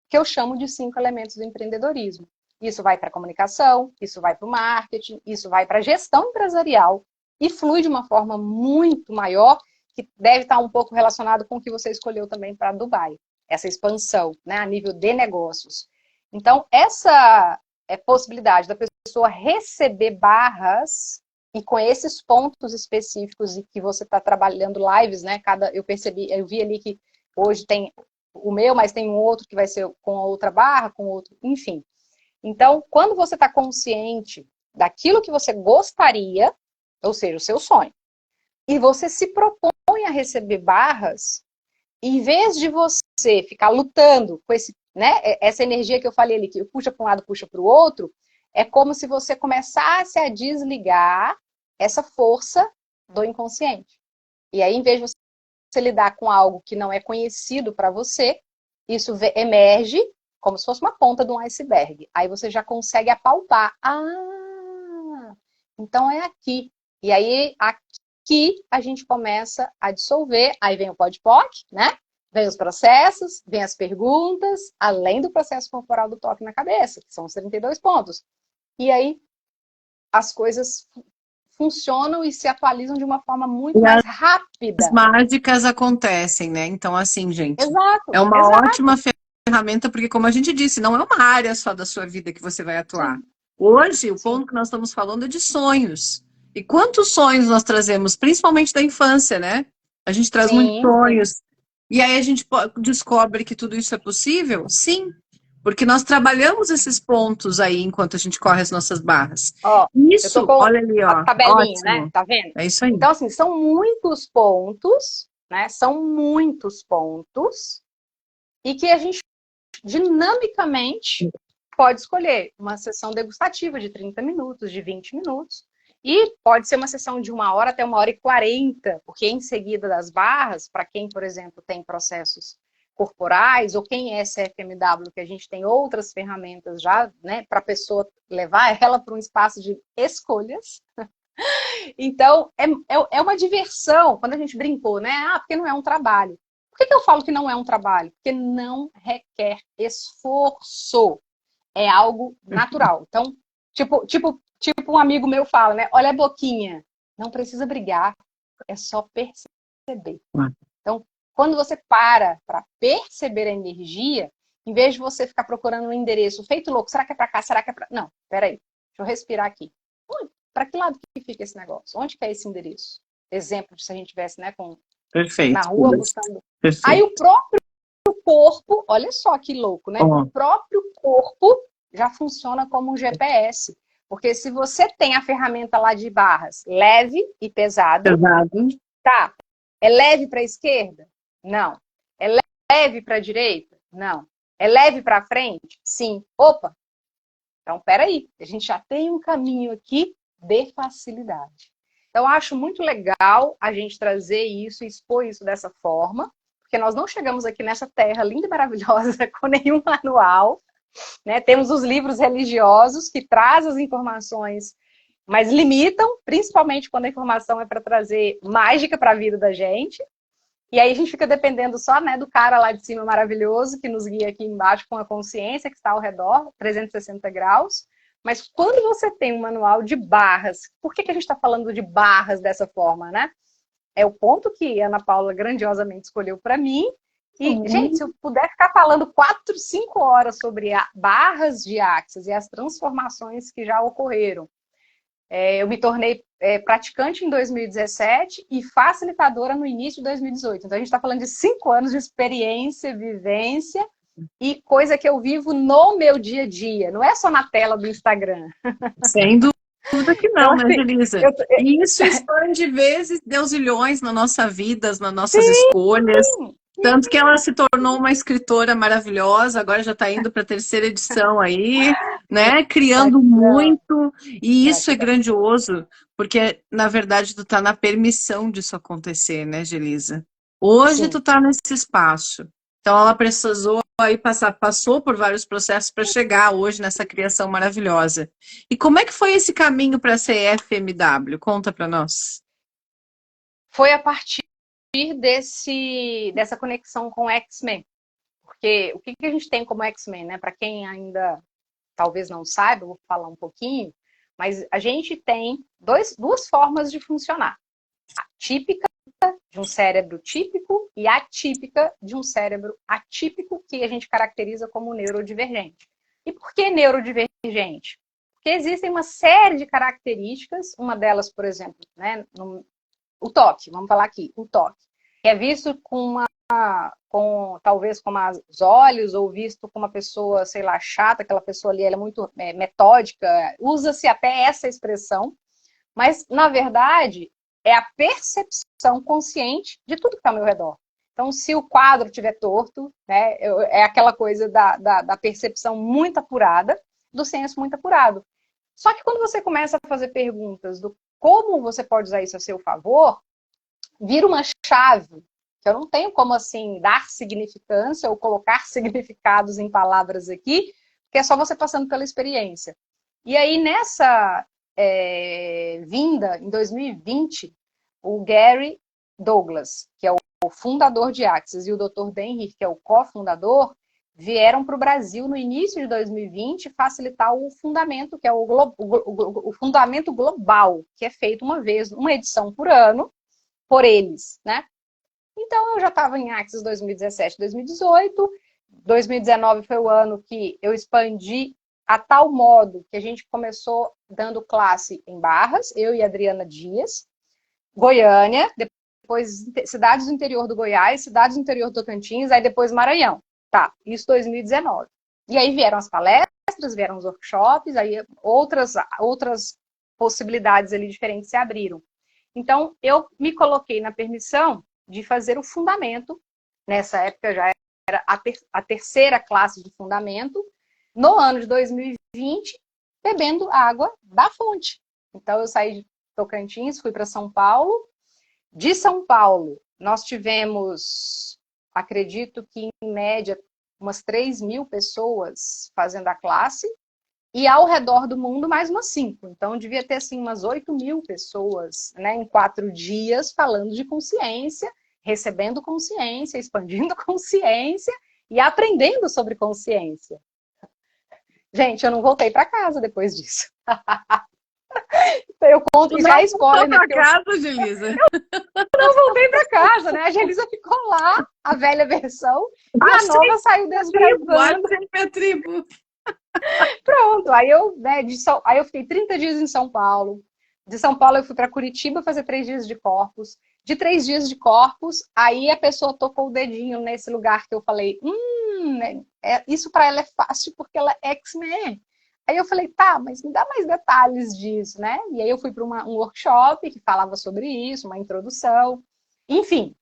que eu chamo de 5 elementos do empreendedorismo. Isso vai para a comunicação, isso vai para o marketing, isso vai para a gestão empresarial e flui de uma forma muito maior, que deve estar um pouco relacionado com o que você escolheu também para Dubai, essa expansão, né, a nível de negócios. Então, essa possibilidade da pessoa receber barras e com esses pontos específicos e que você está trabalhando lives, né? Eu vi ali que hoje tem o meu, mas tem um outro que vai ser com a outra barra, com outro, enfim. Então, quando você está consciente daquilo que você gostaria, ou seja, o seu sonho, e você se propõe a receber barras, em vez de você ficar lutando com esse, né, essa energia que eu falei ali, que puxa para um lado, puxa para o outro, é como se você começasse a desligar essa força do inconsciente. E aí, em vez de você lidar com algo que não é conhecido para você, isso emerge como se fosse uma ponta de um iceberg. Aí você já consegue apalpar. Ah, então é aqui. E aí, aqui a gente começa a dissolver. Aí vem o POD-POC, né? Vem os processos, vem as perguntas, além do processo corporal do toque na cabeça, que são os 32 pontos. E aí as coisas funcionam e se atualizam de uma forma muito mais rápida. As mágicas acontecem, né? Então, assim, gente, exato, é uma exato. ótima ferramenta, porque, como a gente disse, não é uma área só da sua vida que você vai atuar. Sim. Hoje, o ponto que nós estamos falando é de sonhos. E quantos sonhos nós trazemos, principalmente da infância, né? A gente traz muitos sonhos. E aí a gente descobre que tudo isso é possível? Sim, porque nós trabalhamos esses pontos aí enquanto a gente corre as nossas barras. Ó, Isso, eu tô com olha ali, ó. a tabelinha, Ótimo. né? Tá vendo? É isso aí. Então, assim, são muitos pontos, né? São muitos pontos e que a gente dinamicamente pode escolher uma sessão degustativa de 30 minutos, de 20 minutos. E pode ser uma sessão de 1 hora até 1h40, porque em seguida das barras, para quem, por exemplo, tem processos corporais, ou quem é CFMW, que a gente tem outras ferramentas já, né, para a pessoa levar ela para um espaço de escolhas. Então, é uma diversão. Quando a gente brincou, né? Ah, porque não é um trabalho. Por que eu falo que não é um trabalho? Porque não requer esforço. É algo natural. Então, tipo um amigo meu fala, né? Olha a boquinha. Não precisa brigar, é só perceber. Então, quando você para perceber a energia, em vez de você ficar procurando um endereço feito louco, será que é para cá? Será que é para... Não, peraí, deixa eu respirar aqui. Para que lado que fica esse negócio? Onde que é esse endereço? Exemplo de se a gente tivesse, né, na rua buscando. Perfeito. Aí o próprio corpo, olha só que louco, né? O próprio corpo já funciona como um GPS. Porque se você tem a ferramenta lá de barras leve e pesado, tá? É leve para a esquerda? Não. É leve para a direita? Não. É leve para frente? Sim. Opa! Então, peraí, a gente já tem um caminho aqui de facilidade. Então, acho muito legal a gente trazer isso, expor isso dessa forma, porque nós não chegamos aqui nessa terra linda e maravilhosa com nenhum manual, né? Temos os livros religiosos que trazem as informações, mas limitam, principalmente quando a informação é para trazer mágica para a vida da gente. E aí a gente fica dependendo só, né, do cara lá de cima maravilhoso que nos guia aqui embaixo com a consciência que está ao redor, 360 graus. Mas quando você tem um manual de barras, por que a gente está falando de barras dessa forma, né? É o ponto que a Ana Paula grandiosamente escolheu para mim. E, gente, se eu puder ficar falando 4, 5 horas sobre barras de Axis e as transformações que já ocorreram. Eu me tornei praticante em 2017 e facilitadora no início de 2018. Então, a gente está falando de 5 anos de experiência, vivência e coisa que eu vivo no meu dia a dia. Não é só na tela do Instagram. Sem dúvida que não, então, né, Gelisa? E isso expande vezes deusilhões na nossa vida, nas nossas escolhas. Tanto que ela se tornou uma escritora maravilhosa, agora já está indo para a 3ª edição aí, né? Criando muito. E isso é grandioso, porque, na verdade, tu está na permissão disso acontecer, né, Gelisa? Hoje tu está nesse espaço. Então ela precisou aí passou por vários processos para chegar hoje nessa criação maravilhosa. E como é que foi esse caminho para a CFMW? Conta para nós. Foi a partir dessa conexão com o X-Men. Porque o que a gente tem como X-Men, né? Para quem ainda talvez não saiba, eu vou falar um pouquinho, mas a gente tem duas formas de funcionar. A típica de um cérebro típico e atípica de um cérebro atípico, que a gente caracteriza como neurodivergente. E por que neurodivergente? Porque existem uma série de características, uma delas, por exemplo, né, o toque, vamos falar aqui, o toque, que é visto com talvez com más olhos, ou visto como uma pessoa, sei lá, chata, aquela pessoa ali, ela é muito metódica, usa-se até essa expressão, mas, na verdade, é a percepção consciente de tudo que está ao meu redor. Então, se o quadro estiver torto, né, é aquela coisa da percepção muito apurada, do senso muito apurado. Só que quando você começa a fazer perguntas do como você pode usar isso a seu favor, vira uma chave, que eu não tenho como, assim, dar significância ou colocar significados em palavras aqui, porque é só você passando pela experiência. E aí, nessa vinda, em 2020, o Gary Douglas, que é o fundador de Axis, e o Dr. Dan Heath, que é o cofundador, vieram para o Brasil no início de 2020 facilitar o fundamento, que é o fundamento global, que é feito uma edição por ano, por eles, né? Então, eu já estava em Axis 2017, 2018. 2019 foi o ano que eu expandi a tal modo que a gente começou dando classe em Barras, eu e a Adriana Dias, Goiânia, depois cidades do interior do Goiás, cidades do interior do Tocantins, aí depois Maranhão. Tá, isso 2019. E aí vieram as palestras, vieram os workshops, aí outras possibilidades ali diferentes se abriram. Então, eu me coloquei na permissão de fazer o fundamento, nessa época já era a terceira classe de fundamento, no ano de 2020, bebendo água da fonte. Então, eu saí de Tocantins, fui para São Paulo. De São Paulo, nós tivemos, acredito que em média, umas 3.000 pessoas fazendo a classe, e ao redor do mundo, mais umas 5. Então, devia ter, assim, umas 8.000 pessoas, né, em 4 dias, falando de consciência, recebendo consciência, expandindo consciência e aprendendo sobre consciência. Gente, eu não voltei para casa depois disso. Eu conto já spoiler. Não voltou para casa, Gelisa? Eu não voltei para casa, né? A Gelisa ficou lá, a velha versão, e a nova saiu desbravando. Sempre a tribo. Pronto, aí eu fiquei 30 dias em São Paulo. De São Paulo eu fui para Curitiba fazer 3 dias de Corpus. De 3 dias de Corpus, aí a pessoa tocou o dedinho nesse lugar que eu falei, isso para ela é fácil porque ela é X-Men. Aí eu falei, tá, mas me dá mais detalhes disso, né? E aí eu fui para um workshop que falava sobre isso, uma introdução. Enfim,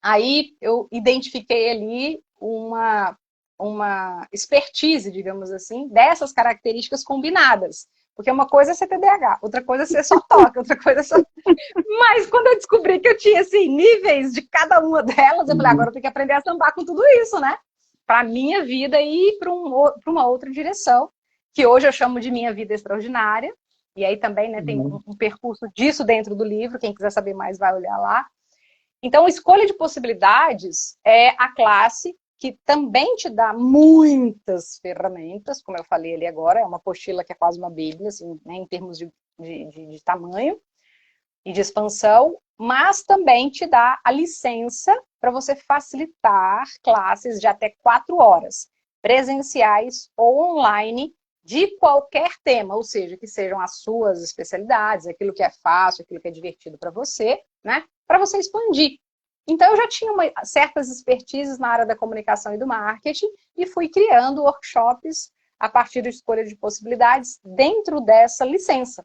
aí eu identifiquei ali uma expertise, digamos assim, dessas características combinadas. Porque uma coisa é ser TDAH, outra coisa é ser só toque, outra coisa é só... Mas quando eu descobri que eu tinha, assim, níveis de cada uma delas, eu falei, agora eu tenho que aprender a sambar com tudo isso, né? Para minha vida e ir para uma outra direção, que hoje eu chamo de minha vida extraordinária. E aí também, né, tem um percurso disso dentro do livro, quem quiser saber mais vai olhar lá. Então, escolha de possibilidades é a classe que também te dá muitas ferramentas, como eu falei ali agora, é uma apostila que é quase uma bíblia, assim, né, em termos de tamanho e de expansão, mas também te dá a licença para você facilitar classes de até 4 horas, presenciais ou online, de qualquer tema, ou seja, que sejam as suas especialidades, aquilo que é fácil, aquilo que é divertido para você, né, para você expandir. Então, eu já tinha certas expertises na área da comunicação e do marketing e fui criando workshops a partir da escolha de possibilidades dentro dessa licença.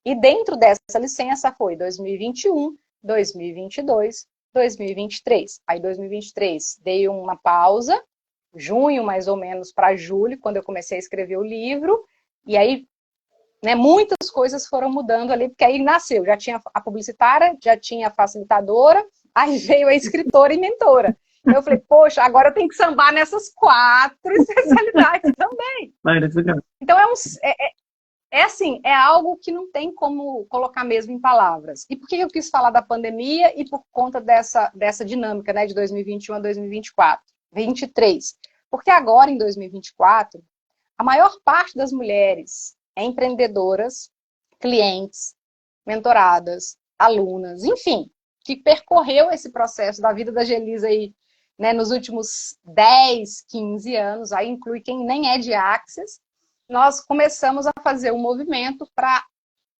E dentro dessa licença foi 2021, 2022, 2023. Aí, 2023, dei uma pausa, junho mais ou menos para julho, quando eu comecei a escrever o livro. E aí, né, muitas coisas foram mudando ali, porque aí nasceu. Já tinha a publicitária, já tinha a facilitadora, aí veio a escritora e mentora. Eu falei, poxa, agora eu tenho que sambar nessas 4 especialidades também. Então, assim, é algo que não tem como colocar mesmo em palavras. E por que eu quis falar da pandemia e por conta dessa dinâmica, né, de 2021 a 2024, 23? Porque agora, em 2024, a maior parte das mulheres empreendedoras, clientes, mentoradas, alunas, enfim, que percorreu esse processo da vida da Gelisa aí, né, nos últimos 10, 15 anos, aí inclui quem nem é de Axis, nós começamos a fazer um movimento para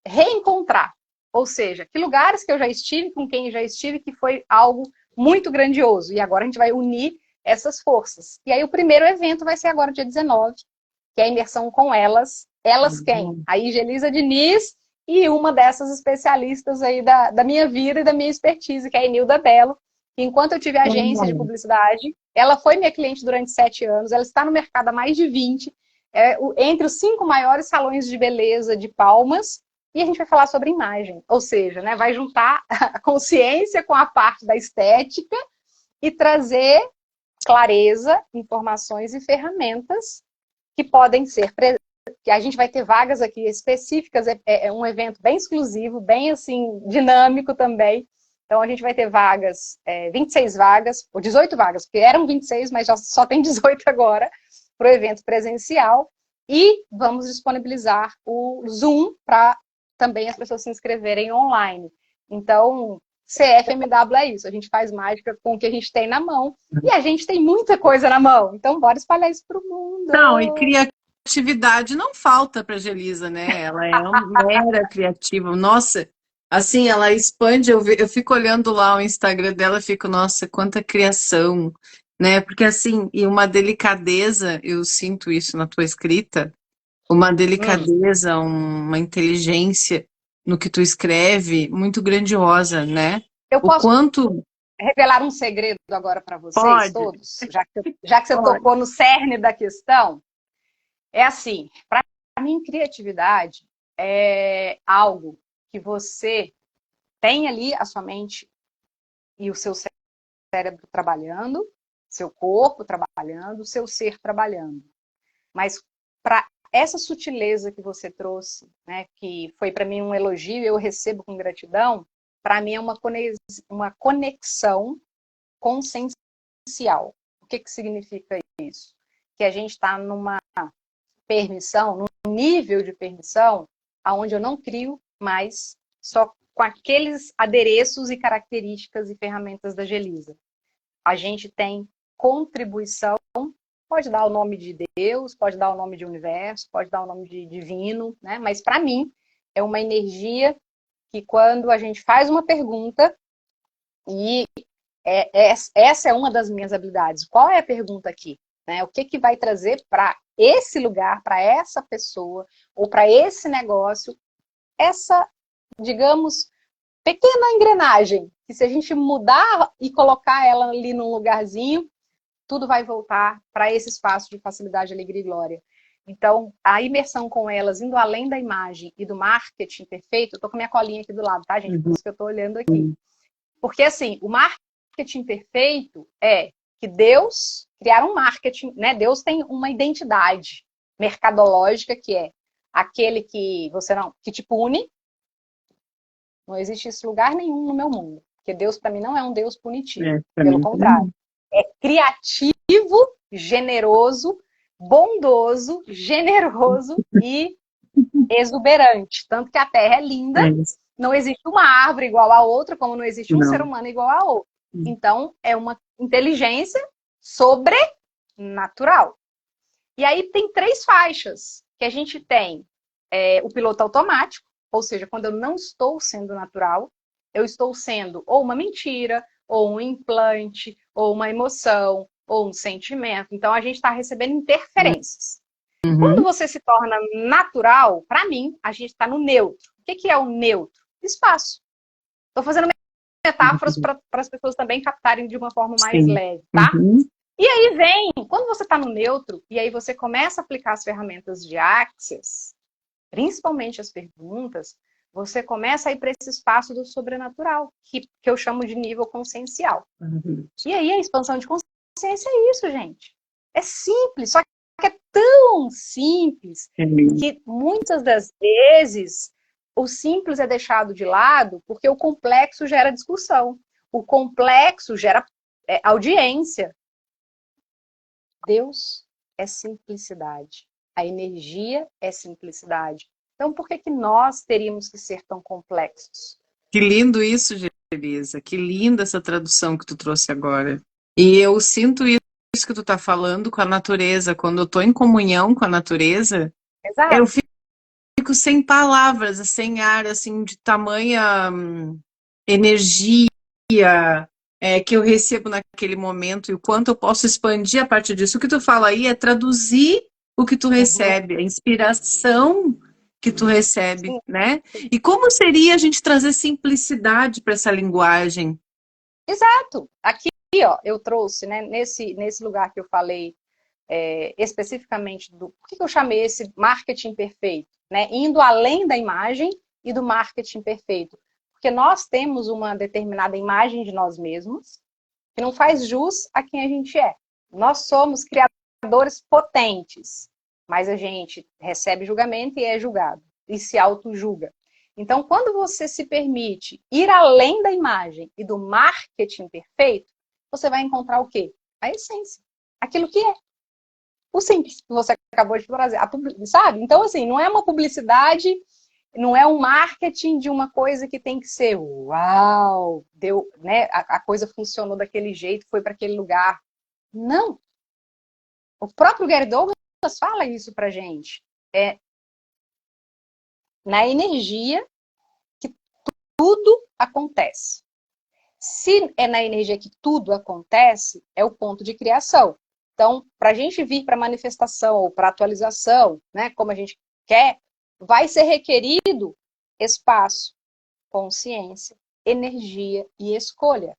reencontrar. Ou seja, que lugares que eu já estive, com quem eu já estive, que foi algo muito grandioso. E agora a gente vai unir essas forças. E aí o primeiro evento vai ser agora dia 19, que é a imersão com elas. Elas quem? A Igelisa Diniz e uma dessas especialistas aí da minha vida e da minha expertise, que é a Enilda Belo. Enquanto eu tive agência de publicidade, ela foi minha cliente durante 7 anos, ela está no mercado há mais de 20, entre os 5 maiores salões de beleza de Palmas, e a gente vai falar sobre imagem, ou seja, né, vai juntar a consciência com a parte da estética e trazer clareza, informações e ferramentas que podem ser que a gente vai ter vagas aqui específicas, é um evento bem exclusivo, bem assim dinâmico também. Então a gente vai ter vagas, 26 vagas, ou 18 vagas, porque eram 26, mas já só tem 18 agora, para o evento presencial. E vamos disponibilizar o Zoom para também as pessoas se inscreverem online. Então, CFMW é isso, a gente faz mágica com o que a gente tem na mão, e a gente tem muita coisa na mão, então bora espalhar isso para o mundo. Não, e criatividade não falta para a Gelisa, né? Ela é uma mera criativa. Nossa, assim, ela expande, eu fico olhando lá o Instagram dela, fico, nossa, quanta criação, né? Porque assim, e uma delicadeza, eu sinto isso na tua escrita, uma delicadeza, uma inteligência no que tu escreve, muito grandiosa, né? Eu posso o quanto revelar um segredo agora para vocês pode. todos? Já que você tocou no cerne da questão, é assim, para mim, criatividade é algo que você tem ali a sua mente e o seu cérebro trabalhando, seu corpo trabalhando, o seu ser trabalhando. Mas para essa sutileza que você trouxe, né, que foi para mim um elogio e eu recebo com gratidão, para mim é uma conexão consciencial. O que significa isso? Que a gente está numa permissão, num nível de permissão, onde eu não crio mais só com aqueles adereços e características e ferramentas da Gelisa. A gente tem contribuição, pode dar o nome de Deus, pode dar o nome de universo, pode dar o nome de divino, né? Mas para mim é uma energia que quando a gente faz uma pergunta, e essa é uma das minhas habilidades, qual é a pergunta aqui? Né? O que vai trazer para esse lugar, para essa pessoa, ou para esse negócio, essa, digamos, pequena engrenagem, que se a gente mudar e colocar ela ali num lugarzinho, tudo vai voltar para esse espaço de facilidade, alegria e glória. Então, a imersão com elas, indo além da imagem e do marketing perfeito, eu tô com minha colinha aqui do lado, tá, gente? Por isso que eu tô olhando aqui. Porque, assim, o marketing perfeito é que Deus criar um marketing, né? Deus tem uma identidade mercadológica que é aquele que você não, que te pune. Não existe esse lugar nenhum no meu mundo, porque Deus para mim não é um Deus punitivo, pelo contrário, é criativo, generoso, bondoso, generoso e exuberante, tanto que a Terra é linda, não existe uma árvore igual a outra, como não existe um ser humano igual a outro. Então, é uma inteligência sobrenatural. E aí tem 3 faixas, que a gente tem o piloto automático, ou seja, quando eu não estou sendo natural, eu estou sendo ou uma mentira, ou um implante, ou uma emoção, ou um sentimento. Então, a gente está recebendo interferências. Quando você se torna natural, para mim, a gente está no neutro. O que é o neutro? Espaço. Estou fazendo metáforas para as pessoas também captarem de uma forma mais leve, tá? E aí vem, quando você está no neutro, e aí você começa a aplicar as ferramentas de Access, principalmente as perguntas, você começa a ir para esse espaço do sobrenatural, que eu chamo de nível consciencial. E aí a expansão de consciência é isso, gente. É simples, só que é tão simples que muitas das vezes o simples é deixado de lado porque o complexo gera discussão. O complexo gera audiência. Deus é simplicidade. A energia é simplicidade. Então, por que nós teríamos que ser tão complexos? Que lindo isso, Gelisa. Que linda essa tradução que tu trouxe agora. E eu sinto isso que tu tá falando com a natureza. Quando eu tô em comunhão com a natureza, eu fico sem palavras, sem ar, assim, de tamanha energia, que eu recebo naquele momento e o quanto eu posso expandir a partir disso. O que tu fala aí é traduzir o que tu Uhum. recebe, a inspiração que tu recebe, Sim, né? sim. E como seria a gente trazer simplicidade para essa linguagem? Exato. Aqui, ó, eu trouxe, né, nesse lugar que eu falei especificamente do. Por que eu chamei esse marketing perfeito? Né? Indo além da imagem e do marketing perfeito. Porque nós temos uma determinada imagem de nós mesmos que não faz jus a quem a gente é. Nós somos criadores potentes, mas a gente recebe julgamento e é julgado, e se auto-julga. Então, quando você se permite ir além da imagem e do marketing perfeito, você vai encontrar o quê? A essência. Aquilo que é. O simples que você acabou de trazer. Sabe? Então, assim, não é uma publicidade, não é um marketing de uma coisa que tem que ser uau, deu, né? A coisa funcionou daquele jeito, foi para aquele lugar. Não. O próprio Gary Douglas fala isso pra gente. É na energia que tudo acontece. Se é na energia que tudo acontece, é o ponto de criação. Então, para a gente vir para manifestação ou para atualização, né, como a gente quer, vai ser requerido espaço, consciência, energia e escolha.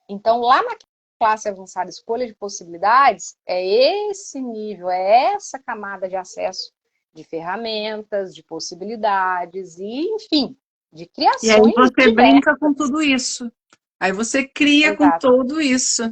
Então, lá na classe avançada, escolha de possibilidades, é esse nível, é essa camada de acesso de ferramentas, de possibilidades e, enfim, de E aí criações você brinca com diversas. tudo isso. Aí você cria com Exato, tudo isso,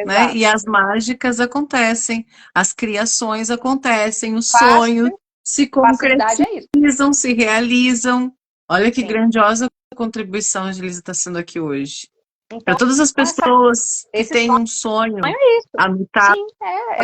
né? exato. E as mágicas acontecem, as criações acontecem, os sonhos Fácil, se facilidade é isso. concretizam, se realizam. Olha que Sim. grandiosa contribuição a Angelisa está sendo aqui hoje. Para Então, todas as pessoas que esse têm sonho um sonho é isso. anotado Sim,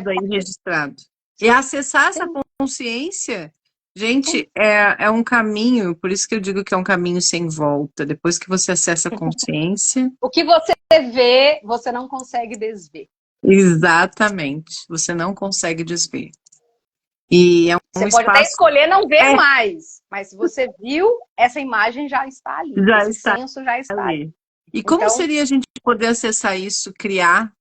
aí, registrado. E acessar essa sim. consciência, gente, é um caminho, por isso que eu digo que é um caminho sem volta. Depois que você acessa a consciência, O que você vê, você não consegue desver. exatamente, você não consegue desver. E é um Você pode até espaço, escolher não ver é, mais, mas se você viu, essa imagem já está ali, já esse está senso já está ali. ali. E como Então, seria a gente poder acessar isso, criar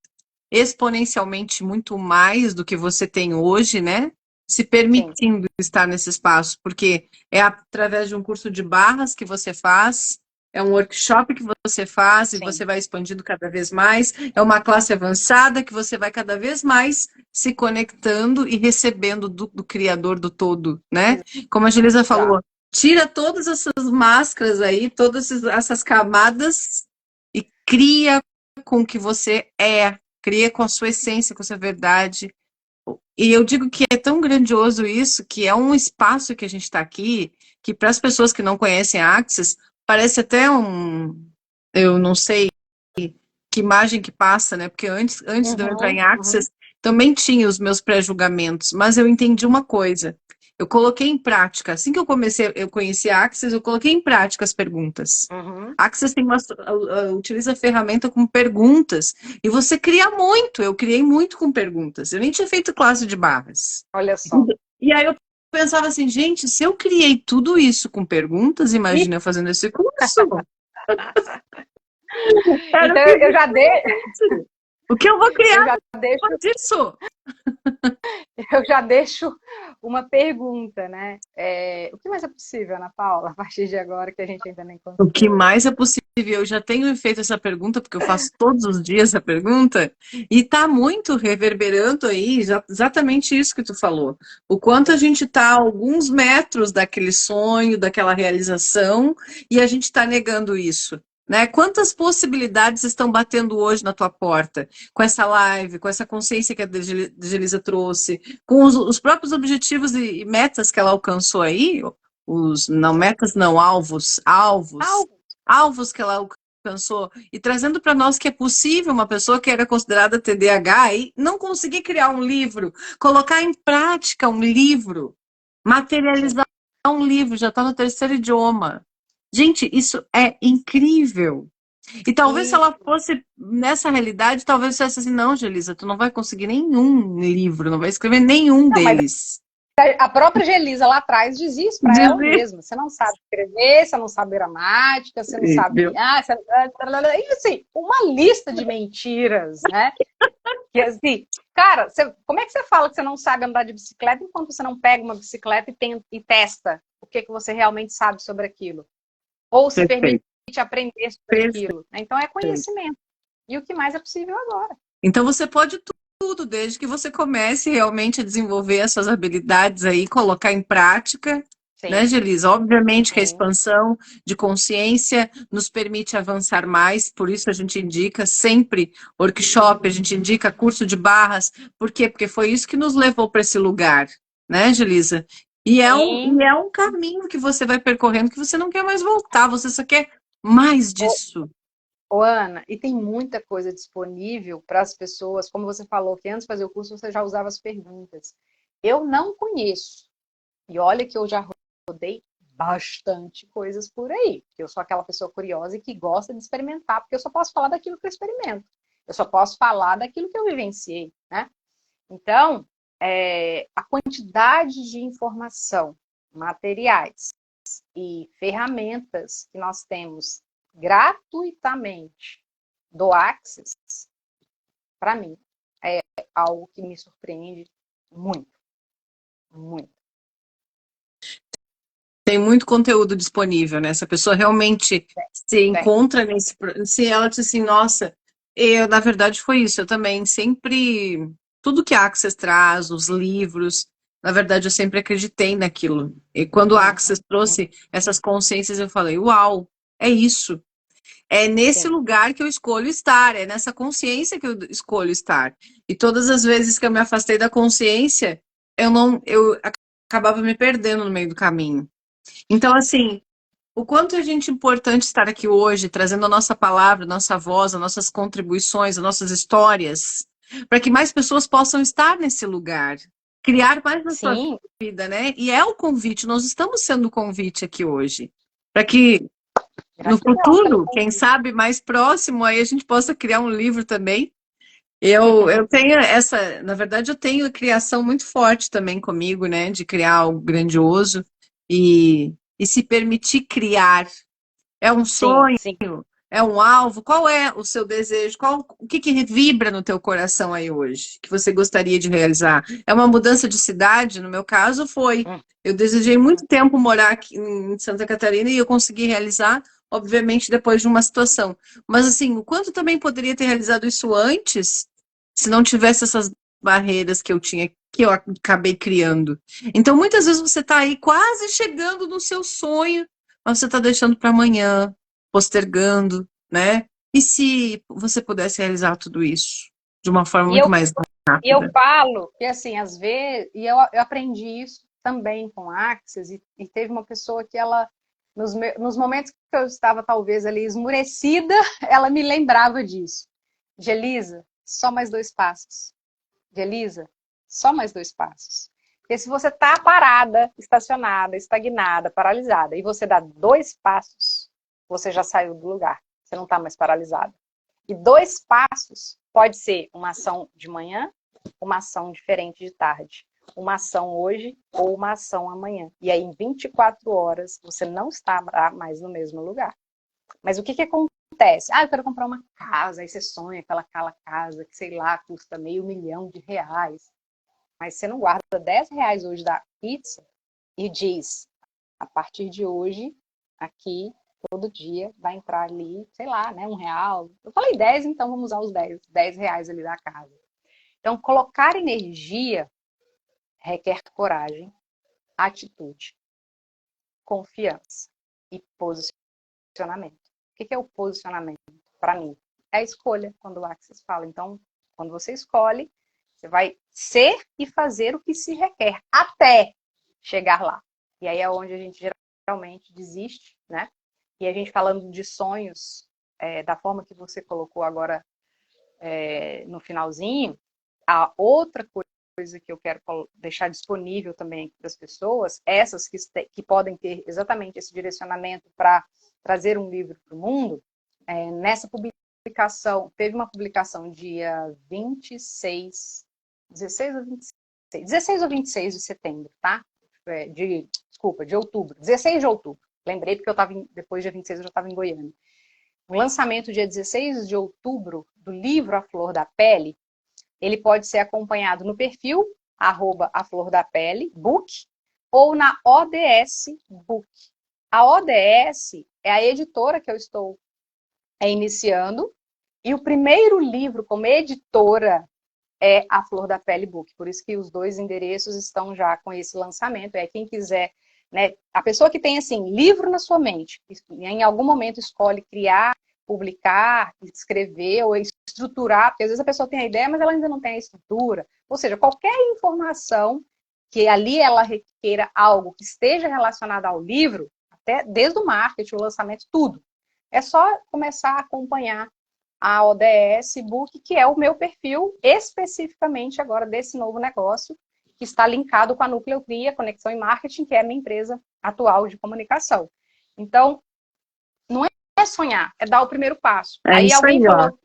exponencialmente muito mais do que você tem hoje, né? Se sim, permitindo estar nesse espaço, porque é através de um curso de barras que você faz, é um workshop que você faz e sim, você vai expandindo cada vez mais, é uma classe avançada que você vai cada vez mais se conectando e recebendo do Criador do todo, né? Como a Gelisa exato. falou, tira todas essas máscaras aí, todas essas camadas e cria com o que você é, cria com a sua essência, com a sua verdade. E eu digo que é tão grandioso isso, que é um espaço que a gente está aqui, que para as pessoas que não conhecem a Axis, parece até eu não sei que imagem que passa, né? Porque antes de eu entrar Uhum, em uhum, Axis, também tinha os meus pré-julgamentos, mas eu entendi uma coisa. Eu coloquei em prática, assim que eu conheci a Axis, eu coloquei em prática as perguntas. uhum. A Axis utiliza a ferramenta com perguntas, e você cria muito, eu criei muito com perguntas. Eu nem tinha feito classe de barras. Olha só. E aí eu pensava assim, gente, se eu criei tudo isso com perguntas, E, imagina eu fazendo esse curso. Era o então que o que eu vou eu criar já deixo depois disso? eu já deixo uma pergunta, né? O que mais é possível, Ana Paula, a partir de agora que a gente ainda nem O que construiu? mais é possível? Eu já tenho feito essa pergunta, porque eu faço todos os dias essa pergunta, e está muito reverberando aí exatamente isso que tu falou. O quanto a Sim, gente está a alguns metros daquele sonho, daquela realização, e a gente está negando isso. Né? Quantas possibilidades estão batendo hoje na tua porta? Com essa live, com essa consciência que a Gelisa trouxe, com os próprios objetivos e metas que ela alcançou aí, não sim. metas, não, Algo. alvos que ela alcançou, e trazendo para nós que é possível uma pessoa que era considerada TDAH e não conseguir criar um livro, colocar em prática um livro, Sim. materializar um livro, já está no terceiro idioma. Gente, isso é incrível. E talvez se E ela fosse nessa realidade, talvez fosse assim, não, Gelisa, tu não vai conseguir nenhum livro, não vai escrever nenhum não, mas deles. A própria Gelisa lá atrás diz isso para ela mesma. Você não sabe escrever, você não sabe gramática, você não sabe... E assim, uma lista de mentiras, né? Que assim, cara, como é que você fala que você não sabe andar de bicicleta enquanto você não pega uma bicicleta e testa o que você realmente sabe sobre aquilo? Ou se permite aprender sobre aquilo. Então é conhecimento. E o que mais é possível agora. Então você pode tudo, desde que você comece realmente a desenvolver as suas habilidades aí, colocar em prática, né, Gelisa? Obviamente que a expansão de consciência nos permite avançar mais, por isso a gente indica sempre workshop, a gente indica curso de barras. Por quê? Porque foi isso que nos levou para esse lugar, né, Gelisa? E é um caminho que você vai percorrendo que você não quer mais voltar, você só quer mais disso. Ô, Ana, e tem muita coisa disponível para as pessoas, como você falou, que antes de fazer o curso você já usava as perguntas. Eu não conheço, e olha que eu já rodei bastante coisas por aí, porque eu sou aquela pessoa curiosa e que gosta de experimentar, porque eu só posso falar daquilo que eu experimento, eu só posso falar daquilo que eu vivenciei, né? Então, a quantidade de informação, materiais e ferramentas que nós temos gratuitamente do Access, para mim, é algo que me surpreende muito. Muito. Tem muito conteúdo disponível, né? Se a pessoa realmente se encontra nesse... Se ela diz assim, nossa, na verdade foi isso, eu também sempre... Tudo que a Access traz, os livros, na verdade eu sempre acreditei naquilo. E quando a Access trouxe essas consciências, eu falei, uau, é isso. É nesse lugar que eu escolho estar, é nessa consciência que eu escolho estar. E todas as vezes que eu me afastei da consciência, eu acabava me perdendo no meio do caminho. Então, assim, o quanto é gente importante estar aqui hoje, trazendo a nossa palavra, a nossa voz, as nossas contribuições, as nossas histórias, para que mais pessoas possam estar nesse lugar, criar mais na sua vida, né? E é o convite, nós estamos sendo o convite aqui hoje, para que no futuro, quem sabe mais próximo, aí a gente possa criar um livro também. Eu tenho na verdade, eu tenho a criação muito forte também comigo, né? De criar algo grandioso e se permitir criar. É um sonho? É um alvo? Qual é o seu desejo? O que vibra no teu coração aí hoje, que você gostaria de realizar? É uma mudança de cidade? No meu caso, foi. Eu desejei muito tempo morar aqui em Santa Catarina e eu consegui realizar, obviamente, depois de uma situação. Mas, assim, o quanto também poderia ter realizado isso antes, se não tivesse essas barreiras que eu tinha, que eu acabei criando. Então, muitas vezes você está aí quase chegando no seu sonho, mas você está deixando para amanhã, postergando, né? E se você pudesse realizar tudo isso de uma forma muito mais rápida? E eu falo que, assim, às vezes, e eu aprendi isso também com Axis, e teve uma pessoa que ela, nos momentos que eu estava talvez ali esmurecida, ela me lembrava disso. Gelisa, só mais 2 passos. Gelisa, só mais 2 passos. Porque se você está parada, estacionada, estagnada, paralisada, e você dá 2 passos, você já saiu do lugar. Você não está mais paralisada. E 2 passos pode ser uma ação de manhã, uma ação diferente de tarde. Uma ação hoje ou uma ação amanhã. E aí, em 24 horas, você não está mais no mesmo lugar. Mas o que acontece? Eu quero comprar uma casa, aí você sonha aquela casa que, sei lá, custa R$500 mil. Mas você não guarda R$10 hoje da pizza e diz, a partir de hoje, aqui, todo dia, vai entrar ali, sei lá, né, R$1. Eu falei 10, então vamos usar os R$10 ali da casa. Então, colocar energia requer coragem, atitude, confiança e posicionamento. O que é o posicionamento? Para mim, é a escolha, quando o Axis fala. Então, quando você escolhe, você vai ser e fazer o que se requer, até chegar lá. E aí é onde a gente geralmente desiste, né? E a gente falando de sonhos, da forma que você colocou agora no finalzinho, a outra coisa que eu quero deixar disponível também para as pessoas, essas que podem ter exatamente esse direcionamento para trazer um livro para o mundo, nessa publicação, teve uma publicação dia 16 ou 26 16 ou 26 de setembro, tá? Desculpa, de outubro. 16 de outubro. Lembrei porque depois do dia 26 eu já estava em Goiânia. O lançamento dia 16 de outubro do livro A Flor da Pele, ele pode ser acompanhado no perfil @aflordapele.book ou na ODS Book. A ODS é a editora que eu estou iniciando, e o primeiro livro como editora é A Flor da Pele Book. Por isso que os dois endereços estão já com esse lançamento. Quem quiser, né, a pessoa que tem assim, livro na sua mente, em algum momento escolhe criar, publicar, escrever ou estruturar, porque às vezes a pessoa tem a ideia, mas ela ainda não tem a estrutura. Ou seja, qualquer informação que ali ela requeira algo que esteja relacionado ao livro, até desde o marketing, o lançamento, tudo. É só começar a acompanhar a ODS Book, que é o meu perfil especificamente agora desse novo negócio, que está linkado com a Núcleo Cria, Conexão e Marketing, que é a minha empresa atual de comunicação. Então, não é sonhar, é dar o primeiro passo. Aí alguém falou...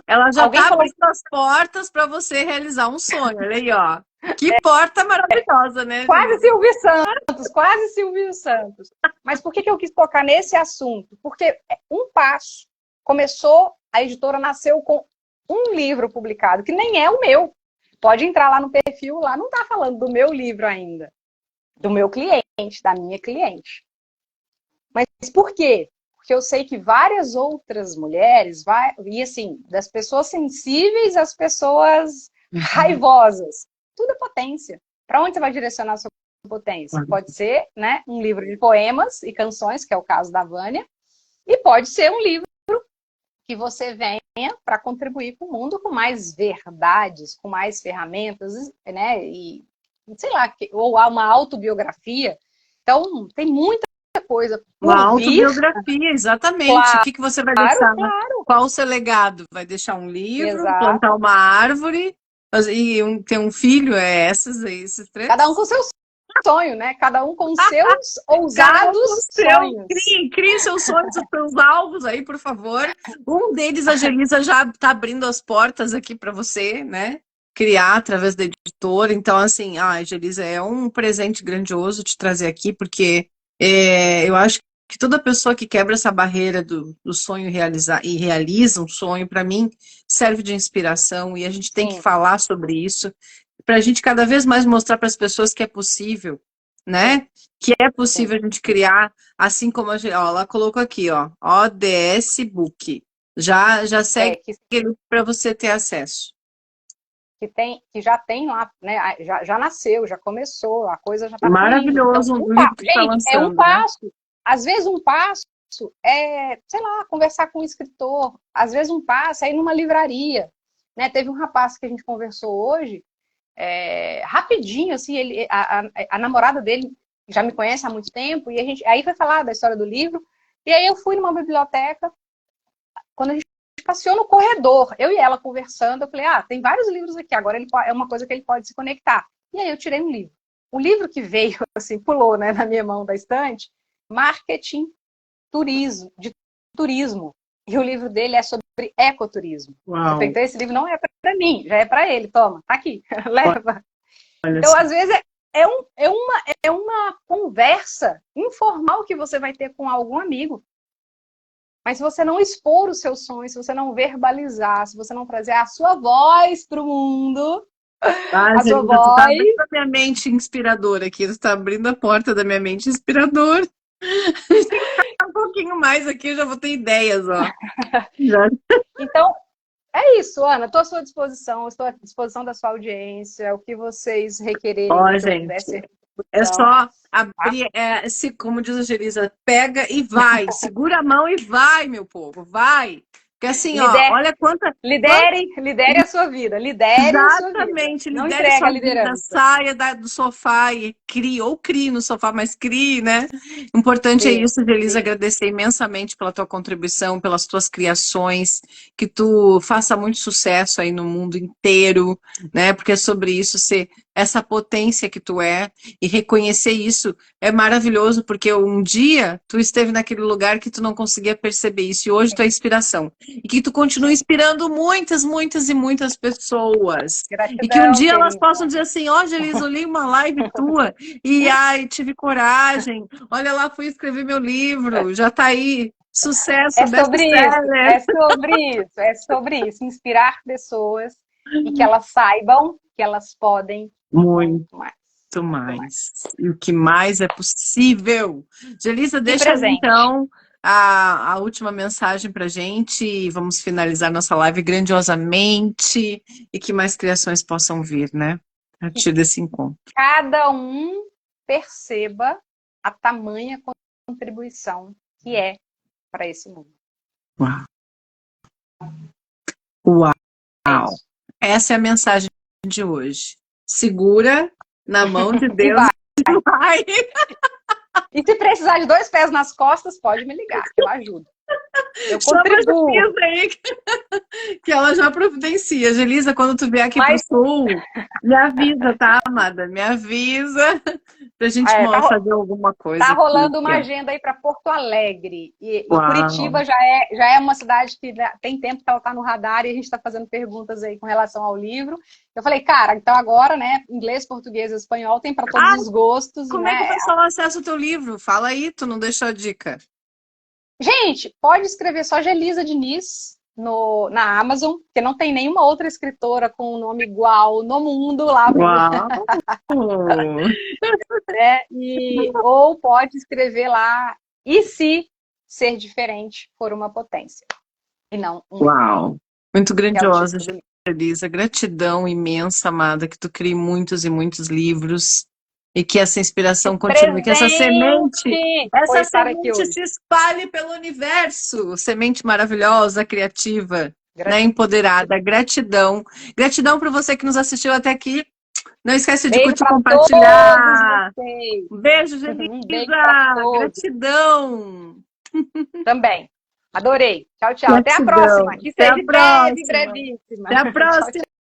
Ela já está abrindo as portas para você realizar um sonho. Olha aí, ó. Que porta maravilhosa, né? Quase Silvio Santos, quase Silvio Santos. Mas por que eu quis tocar nesse assunto? Porque um passo. Começou, a editora nasceu com um livro publicado, que nem é o meu. Pode entrar lá no perfil, lá não está falando do meu livro ainda. Do meu cliente, da minha cliente. Mas por quê? Porque eu sei que várias outras mulheres, e assim, das pessoas sensíveis às pessoas raivosas, tudo é potência. Para onde você vai direcionar a sua potência? Pode ser, né, um livro de poemas e canções, que é o caso da Vânia, e pode ser um livro que você venha para contribuir com o mundo com mais verdades, com mais ferramentas, né, e sei lá, ou uma autobiografia. Então, tem muita coisa. Uma autobiografia, exatamente. Claro, o que você vai deixar? Claro. Qual o seu legado? Vai deixar um livro, Exato. plantar uma árvore e ter um filho? Esses três? Cada um com seu sonho, né? Cada um com seus ousados sonhos. Crie seus sonhos, os seus alvos aí, por favor. Um deles, a Gelisa já está abrindo as portas aqui para você, né? Criar através da editora. Então, assim, Gelisa, é um presente grandioso te trazer aqui, porque eu acho que toda pessoa que quebra essa barreira do sonho e realiza um sonho, para mim, serve de inspiração, e a gente tem que falar sobre isso, para a gente cada vez mais mostrar para as pessoas que é possível, né? Que é possível a gente criar, assim como ela colocou aqui, ó, ODS Book. Já segue para você ter acesso. Que já tem lá, né? Já nasceu, já começou, a coisa já está maravilhoso. Então, é um passo. Né? Às vezes um passo é, sei lá, conversar com um escritor. Às vezes um passo é ir numa livraria. Né? Teve um rapaz que a gente conversou hoje, rapidinho, assim, a namorada dele já me conhece há muito tempo, e aí foi falar da história do livro, e aí eu fui numa biblioteca, quando a gente passeou no corredor, eu e ela conversando, eu falei, tem vários livros aqui, agora é uma coisa que ele pode se conectar. E aí eu tirei um livro. O livro que veio, assim, pulou, né, na minha mão da estante, Marketing de Turismo. E o livro dele é sobre ecoturismo. Eu falei, então esse livro não é para mim, já é para ele, toma, tá aqui, leva. Então, às vezes, é uma conversa informal que você vai ter com algum amigo. Mas se você não expor os seus sonhos, se você não verbalizar, se você não trazer a sua voz para o mundo, a sua voz... Você está abrindo a minha mente inspiradora aqui, você está abrindo a porta da minha mente inspiradora. Um pouquinho mais aqui, eu já vou ter ideias, ó. Então, é isso, Ana. Estou à sua disposição, estou à disposição da sua audiência, o que vocês requererem. Gente, é só abrir, como diz a Gelisa, pega e vai, segura a mão e vai, meu povo, vai. Porque assim, olha quanta... Lidere a sua vida, lidere a sua vida. Exatamente, não lidere entrega a a liderança. Saia do sofá e crie no sofá, mas crie, né? Importante é isso, Gelisa, agradecer imensamente pela tua contribuição, pelas tuas criações, que tu faça muito sucesso aí no mundo inteiro, né? Porque é sobre isso, essa potência que tu é, e reconhecer isso é maravilhoso, porque um dia tu esteve naquele lugar que tu não conseguia perceber isso, e hoje tu é inspiração. E que tu continua inspirando muitas, muitas e muitas pessoas. E que um Gratidão, dia elas querida. possam dizer assim, ó, Gelis, eu li uma live tua, e ai, tive coragem, olha lá, fui escrever meu livro, já tá aí, sucesso, É sobre isso, best-seller. é sobre isso, é sobre isso. Inspirar pessoas e que elas saibam que elas podem Muito muito mais. mais. E o que mais é possível. Gelisa, E deixa presente. então a última mensagem para gente e vamos finalizar nossa live grandiosamente e que mais criações possam vir, né? A Que partir desse encontro. cada um perceba a tamanha contribuição que é para esse mundo. Uau! Uau! É isso. Essa é a mensagem de hoje. Segura na mão de E Deus vai. e vai. E se precisar de 2 pés nas costas, pode me ligar, que eu ajudo. Eu Chama a contribuo. Gelisa aí que ela já providencia. Gelisa, quando tu vier aqui pro Mas sul, me avisa, tá, amada? Me avisa pra gente tá, fazer alguma tá coisa aqui. rolando uma agenda aí para Porto Alegre. E Uau! Curitiba já é uma cidade que tem tempo que ela está no radar e a gente está fazendo perguntas aí com relação ao livro. Eu falei, cara, então agora, né, inglês, português e espanhol tem para todos Ah, os gostos, como é que o né? pessoal acessa o teu livro? Fala aí, tu não deixou a dica. Gente, pode escrever só Gelisa Diniz na Amazon, porque não tem nenhuma outra escritora com um nome igual no mundo lá, Uau! né? Ou pode escrever lá, e se ser diferente for uma potência, e não um erro, Uau! Muito que é o grandiosa, título do livro. Elisa. Gratidão imensa, amada, que tu crie muitos e muitos livros e que essa inspiração continue, que Presente foi essa estar aqui semente hoje. se espalhe pelo universo. Semente maravilhosa, criativa, né, Gratidão. empoderada. Gratidão. Gratidão para você que nos assistiu até aqui. Não esquece de Beijo curtir e para todos compartilhar. vocês. Um beijo, Um beijo para Gelisa. todos Gratidão. também. Adorei. Tchau, tchau. Até a Gratidão. próxima. Que Até a seja breve, próxima. brevíssima. Até a Tchau, próxima. tchau.